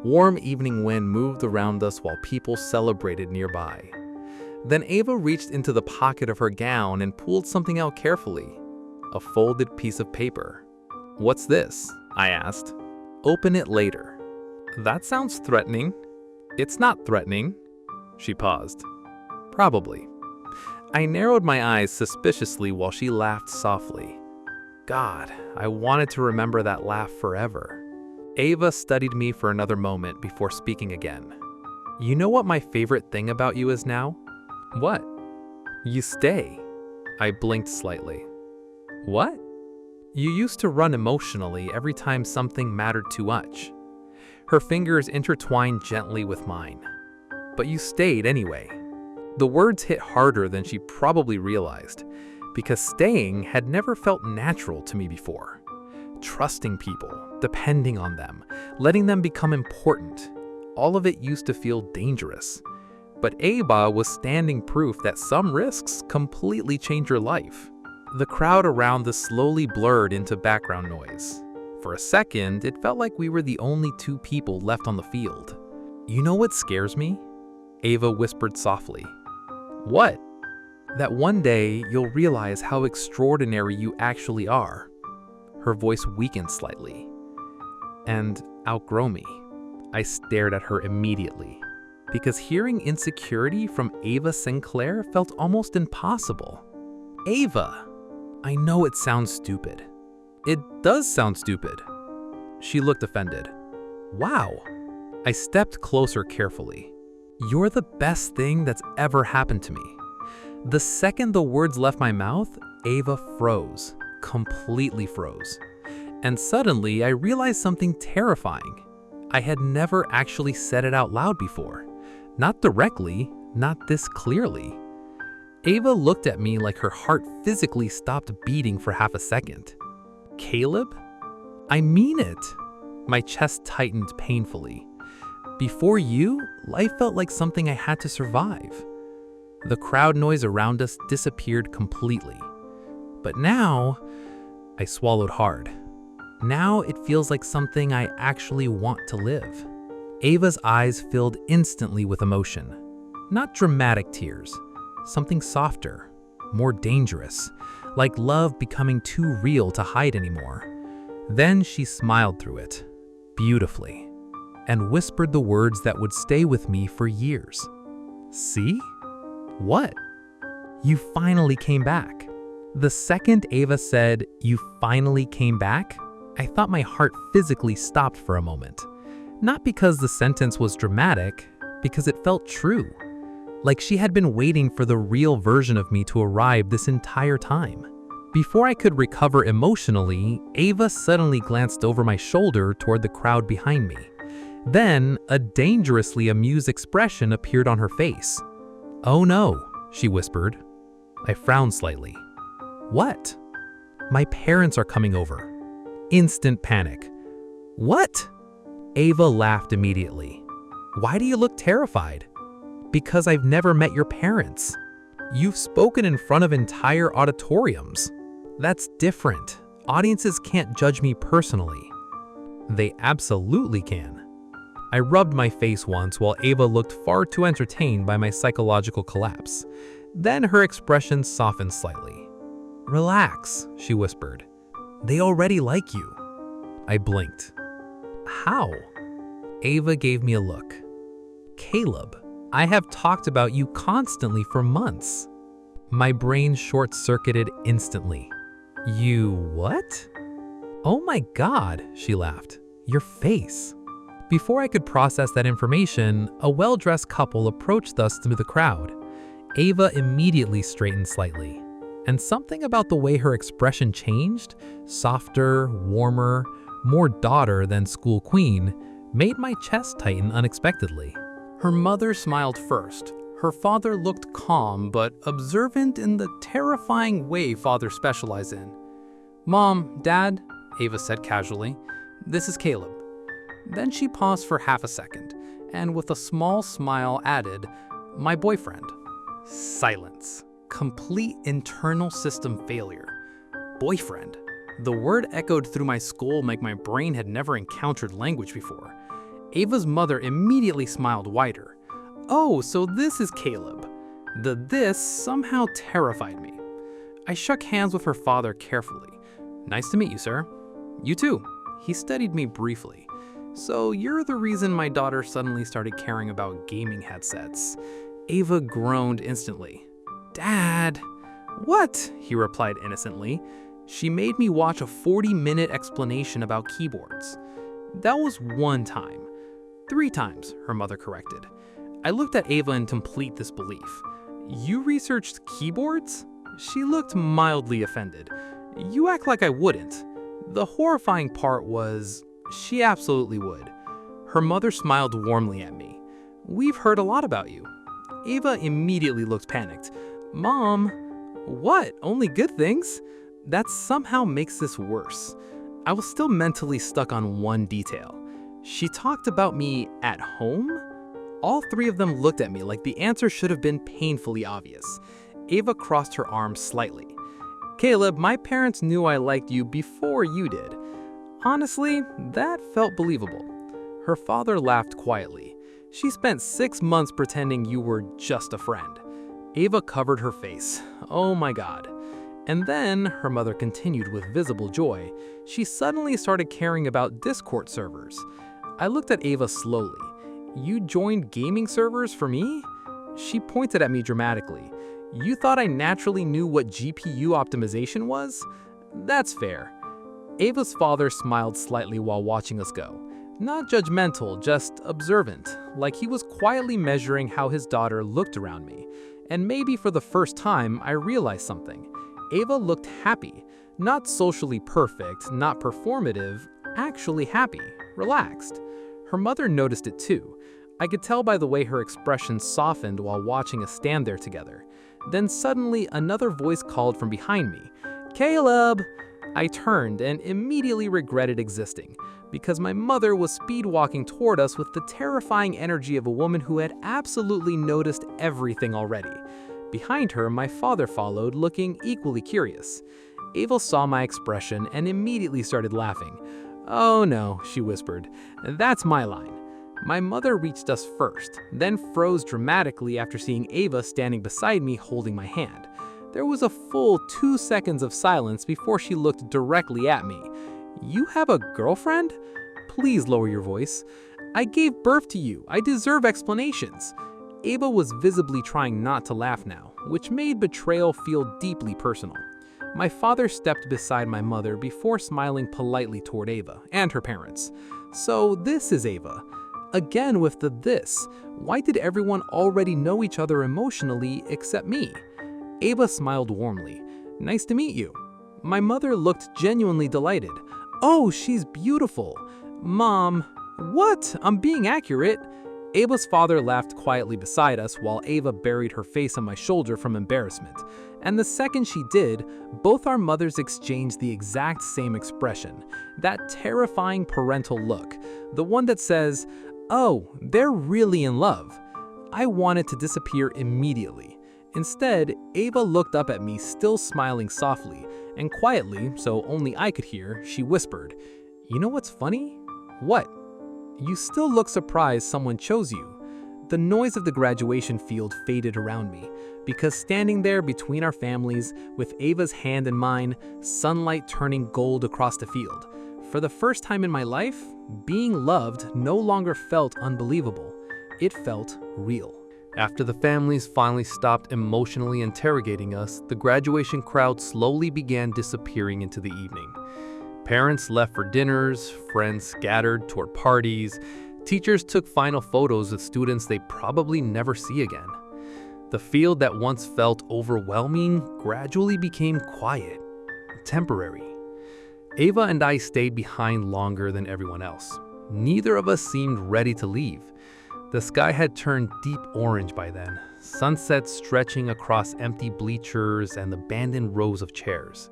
Warm evening wind moved around us while people celebrated nearby. Then Ava reached into the pocket of her gown and pulled something out carefully. A folded piece of paper. "What's this?" I asked. "Open it later." "That sounds threatening." "It's not threatening." She paused. "Probably." I narrowed my eyes suspiciously while she laughed softly. God, I wanted to remember that laugh forever. Ava studied me for another moment before speaking again. "You know what my favorite thing about you is now?" "What?" "You stay." I blinked slightly. "What?" "You used to run emotionally every time something mattered too much." Her fingers intertwined gently with mine. "But you stayed anyway." The words hit harder than she probably realized, because staying had never felt natural to me before. Trusting people, depending on them, letting them become important, all of it used to feel dangerous. But Ava was standing proof that some risks completely change your life. The crowd around us slowly blurred into background noise. For a second, it felt like we were the only two people left on the field. "You know what scares me?" Ava whispered softly. "What?" "That one day you'll realize how extraordinary you actually are." Her voice weakened slightly. "And outgrow me." I stared at her immediately, because hearing insecurity from Ava Sinclair felt almost impossible. "Ava!" "I know it sounds stupid." "It does sound stupid." She looked offended. "Wow." I stepped closer carefully. "You're the best thing that's ever happened to me." The second the words left my mouth, Ava froze, completely froze. And suddenly I realized something terrifying. I had never actually said it out loud before. Not directly, not this clearly. Ava looked at me like her heart physically stopped beating for half a second. "Caleb?" "I mean it." My chest tightened painfully. "Before you, life felt like something I had to survive." The crowd noise around us disappeared completely. But now, I swallowed hard. Now it feels like something I actually want to live. Ava's eyes filled instantly with emotion. Not dramatic tears, something softer, more dangerous, like love becoming too real to hide anymore. Then she smiled through it, beautifully, and whispered the words that would stay with me for years. "See?" "What?" "You finally came back." The second Ava said, "You finally came back," I thought my heart physically stopped for a moment. Not because the sentence was dramatic, because it felt true. Like she had been waiting for the real version of me to arrive this entire time. Before I could recover emotionally, Ava suddenly glanced over my shoulder toward the crowd behind me. Then, a dangerously amused expression appeared on her face. "Oh no," she whispered. I frowned slightly. "What?" "My parents are coming over." Instant panic. "What?" Ava laughed immediately. "Why do you look terrified?" "Because I've never met your parents." "You've spoken in front of entire auditoriums." "That's different. Audiences can't judge me personally." "They absolutely can." I rubbed my face once while Ava looked far too entertained by my psychological collapse. Then her expression softened slightly. "Relax," she whispered. "They already like you." I blinked. "How?" Ava gave me a look. "Caleb, I have talked about you constantly for months." My brain short-circuited instantly. "You what?" "Oh my God," she laughed. "Your face." Before I could process that information, a well-dressed couple approached us through the crowd. Ava immediately straightened slightly, and something about the way her expression changed, softer, warmer, more daughter than school queen, made my chest tighten unexpectedly. Her mother smiled first. Her father looked calm but observant in the terrifying way fathers specialize in. "Mom, Dad," Ava said casually, "this is Caleb." Then she paused for half a second, and with a small smile added, "My boyfriend." Silence. Complete internal system failure. Boyfriend. The word echoed through my skull like my brain had never encountered language before. Ava's mother immediately smiled wider. "Oh, so this is Caleb." The "this" somehow terrified me. I shook hands with her father carefully. "Nice to meet you, sir." "You too." He studied me briefly. "So you're the reason my daughter suddenly started caring about gaming headsets." Ava groaned instantly. "Dad." "What?" he replied innocently. "She made me watch a 40-minute explanation about keyboards." "That was one time." "3 times, her mother corrected. I looked at Ava in complete disbelief. "You researched keyboards?" She looked mildly offended. "You act like I wouldn't." The horrifying part was, she absolutely would. Her mother smiled warmly at me. "We've heard a lot about you." Ava immediately looked panicked. "Mom." "What? Only good things?" That somehow makes this worse. I was still mentally stuck on one detail. She talked about me at home? All 3 of them looked at me like the answer should have been painfully obvious. Ava crossed her arms slightly. "Caleb, my parents knew I liked you before you did." Honestly, that felt believable. Her father laughed quietly. "She spent 6 months pretending you were just a friend." Ava covered her face. "Oh my God." And then, her mother continued with visible joy, she suddenly started caring about Discord servers. I looked at Ava slowly. "You joined gaming servers for me?" She pointed at me dramatically. "You thought I naturally knew what GPU optimization was?" "That's fair." Ava's father smiled slightly while watching us go. Not judgmental, just observant, like he was quietly measuring how his daughter looked around me. And maybe for the first time, I realized something. Ava looked happy. Not socially perfect, not performative, actually happy, relaxed. Her mother noticed it too. I could tell by the way her expression softened while watching us stand there together. Then suddenly another voice called from behind me, "Caleb!" I turned and immediately regretted existing, because my mother was speed walking toward us with the terrifying energy of a woman who had absolutely noticed everything already. Behind her, my father followed, looking equally curious. Ava saw my expression and immediately started laughing. "Oh no," she whispered, "that's my line." My mother reached us first, then froze dramatically after seeing Ava standing beside me holding my hand. There was a full 2 seconds of silence before she looked directly at me. "You have a girlfriend? Please lower your voice. I gave birth to you. I deserve explanations." Ava was visibly trying not to laugh now, which made betrayal feel deeply personal. My father stepped beside my mother before smiling politely toward Ava and her parents. "So this is Ava." Again with the "this." Why did everyone already know each other emotionally except me? Ava smiled warmly. "Nice to meet you." My mother looked genuinely delighted. "Oh, she's beautiful." "Mom." "What? I'm being accurate." Ava's father laughed quietly beside us while Ava buried her face on my shoulder from embarrassment. And the second she did, both our mothers exchanged the exact same expression, that terrifying parental look, the one that says, "Oh, they're really in love." I wanted to disappear immediately. Instead, Ava looked up at me, still smiling softly, and quietly, so only I could hear, she whispered, "You know what's funny?" "What?" "You still look surprised someone chose you." The noise of the graduation field faded around me, because standing there between our families, with Ava's hand in mine, sunlight turning gold across the field, for the first time in my life, being loved no longer felt unbelievable. It felt real. After the families finally stopped emotionally interrogating us, the graduation crowd slowly began disappearing into the evening. Parents left for dinners, friends scattered toward parties, teachers took final photos with students they probably never see again. The field that once felt overwhelming gradually became quiet, temporary. Ava and I stayed behind longer than everyone else. Neither of us seemed ready to leave. The sky had turned deep orange by then, sunset stretching across empty bleachers and abandoned rows of chairs.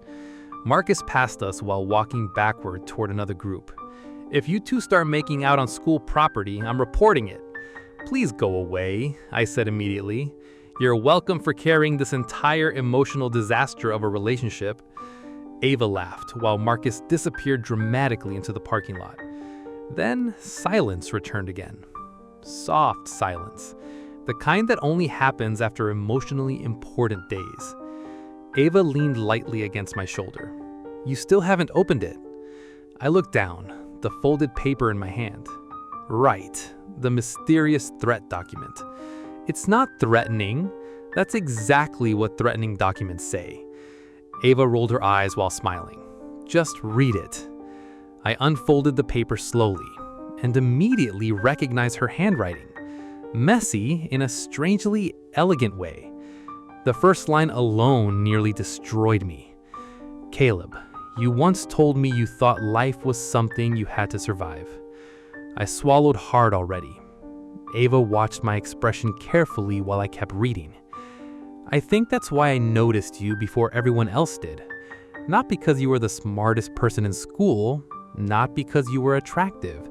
Marcus passed us while walking backward toward another group. "If you two start making out on school property, I'm reporting it." "Please go away," I said immediately. "You're welcome for carrying this entire emotional disaster of a relationship." Ava laughed while Marcus disappeared dramatically into the parking lot. Then silence returned again. Soft silence, the kind that only happens after emotionally important days. Ava leaned lightly against my shoulder. "You still haven't opened it." I looked down, the folded paper in my hand. Right, the mysterious threat document. It's not threatening. That's exactly what threatening documents say. Ava rolled her eyes while smiling. "Just read it." I unfolded the paper slowly and immediately recognized her handwriting, messy in a strangely elegant way. The first line alone nearly destroyed me. "Caleb, you once told me you thought life was something you had to survive." I swallowed hard already. Ava watched my expression carefully while I kept reading. "I think that's why I noticed you before everyone else did. Not because you were the smartest person in school, not because you were attractive,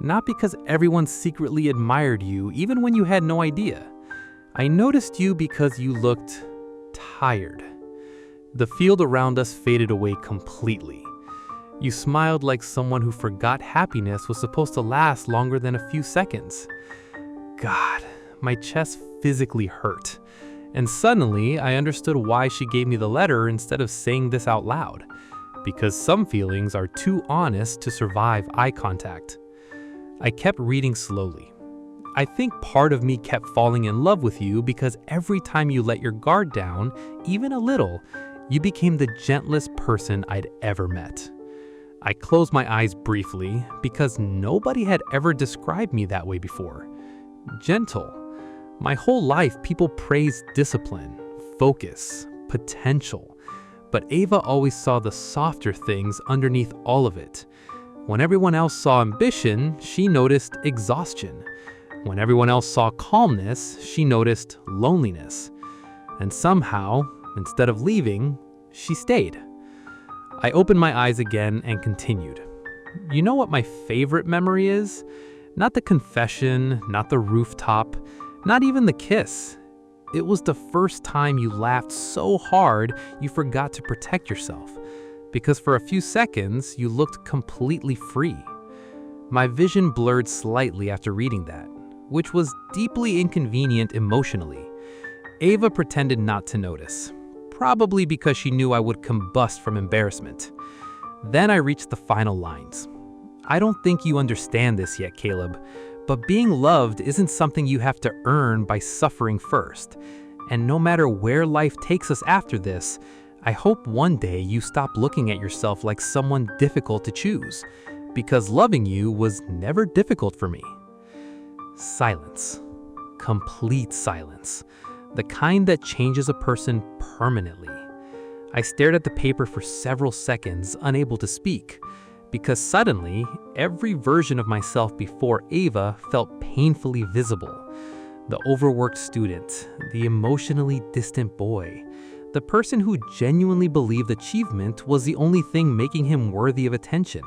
not because everyone secretly admired you even when you had no idea. I noticed you because you looked tired." The field around us faded away completely. You smiled like someone who forgot happiness was supposed to last longer than a few seconds. God, my chest physically hurt. And suddenly, I understood why she gave me the letter instead of saying this out loud. Because some feelings are too honest to survive eye contact. I kept reading slowly. "I think part of me kept falling in love with you because every time you let your guard down, even a little, you became the gentlest person I'd ever met." I closed my eyes briefly because nobody had ever described me that way before. Gentle. My whole life, people praised discipline, focus, potential. But Ava always saw the softer things underneath all of it. When everyone else saw ambition, she noticed exhaustion. When everyone else saw calmness, she noticed loneliness. And somehow, instead of leaving, she stayed. I opened my eyes again and continued. "You know what my favorite memory is? Not the confession, not the rooftop, not even the kiss. It was the first time you laughed so hard you forgot to protect yourself. Because for a few seconds, you looked completely free." My vision blurred slightly after reading that, which was deeply inconvenient emotionally. Ava pretended not to notice, probably because she knew I would combust from embarrassment. Then I reached the final lines. "I don't think you understand this yet, Caleb, but being loved isn't something you have to earn by suffering first. And no matter where life takes us after this, I hope one day you stop looking at yourself like someone difficult to choose, because loving you was never difficult for me." Silence. Complete silence. The kind that changes a person permanently. I stared at the paper for several seconds, unable to speak, because suddenly, every version of myself before Ava felt painfully visible. The overworked student, the emotionally distant boy, The person who genuinely believed achievement was the only thing making him worthy of attention.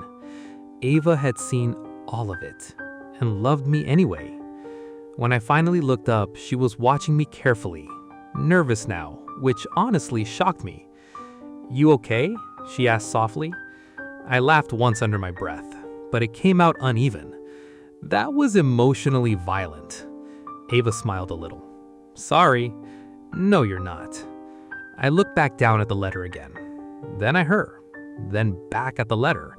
Ava had seen all of it and loved me anyway. When I finally looked up, she was watching me carefully, nervous now, which honestly shocked me. "You okay?" she asked softly. I laughed once under my breath, but it came out uneven. That was emotionally violent. Ava smiled a little. "Sorry." "No, you're not." I looked back down at the letter again, then at her, then back at the letter,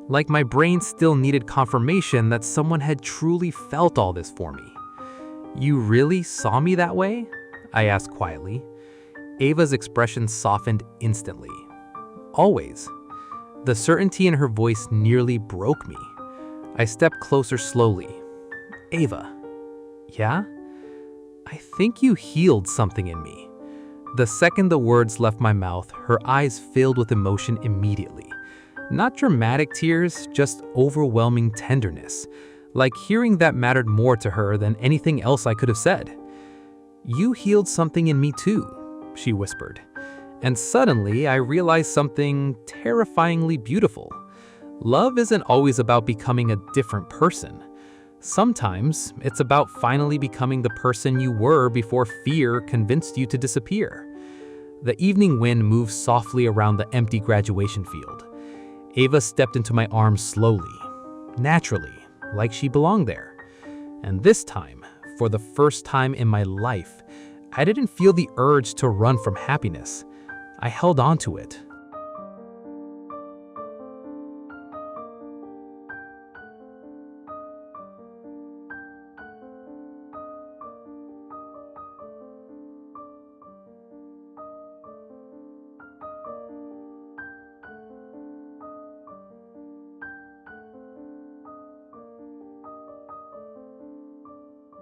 like my brain still needed confirmation that someone had truly felt all this for me. "You really saw me that way?" I asked quietly. Ava's expression softened instantly. "Always." The certainty in her voice nearly broke me. I stepped closer slowly. "Ava." "Yeah?" "I think you healed something in me." The second the words left my mouth, her eyes filled with emotion immediately. Not dramatic tears, just overwhelming tenderness, like hearing that mattered more to her than anything else I could have said. "You healed something in me too," she whispered. And suddenly I realized something terrifyingly beautiful. Love isn't always about becoming a different person. Sometimes it's about finally becoming the person you were before fear convinced you to disappear. The evening wind moved softly around the empty graduation field. Ava stepped into my arms slowly, naturally, like she belonged there. And this time, for the first time in my life, I didn't feel the urge to run from happiness. I held on to it,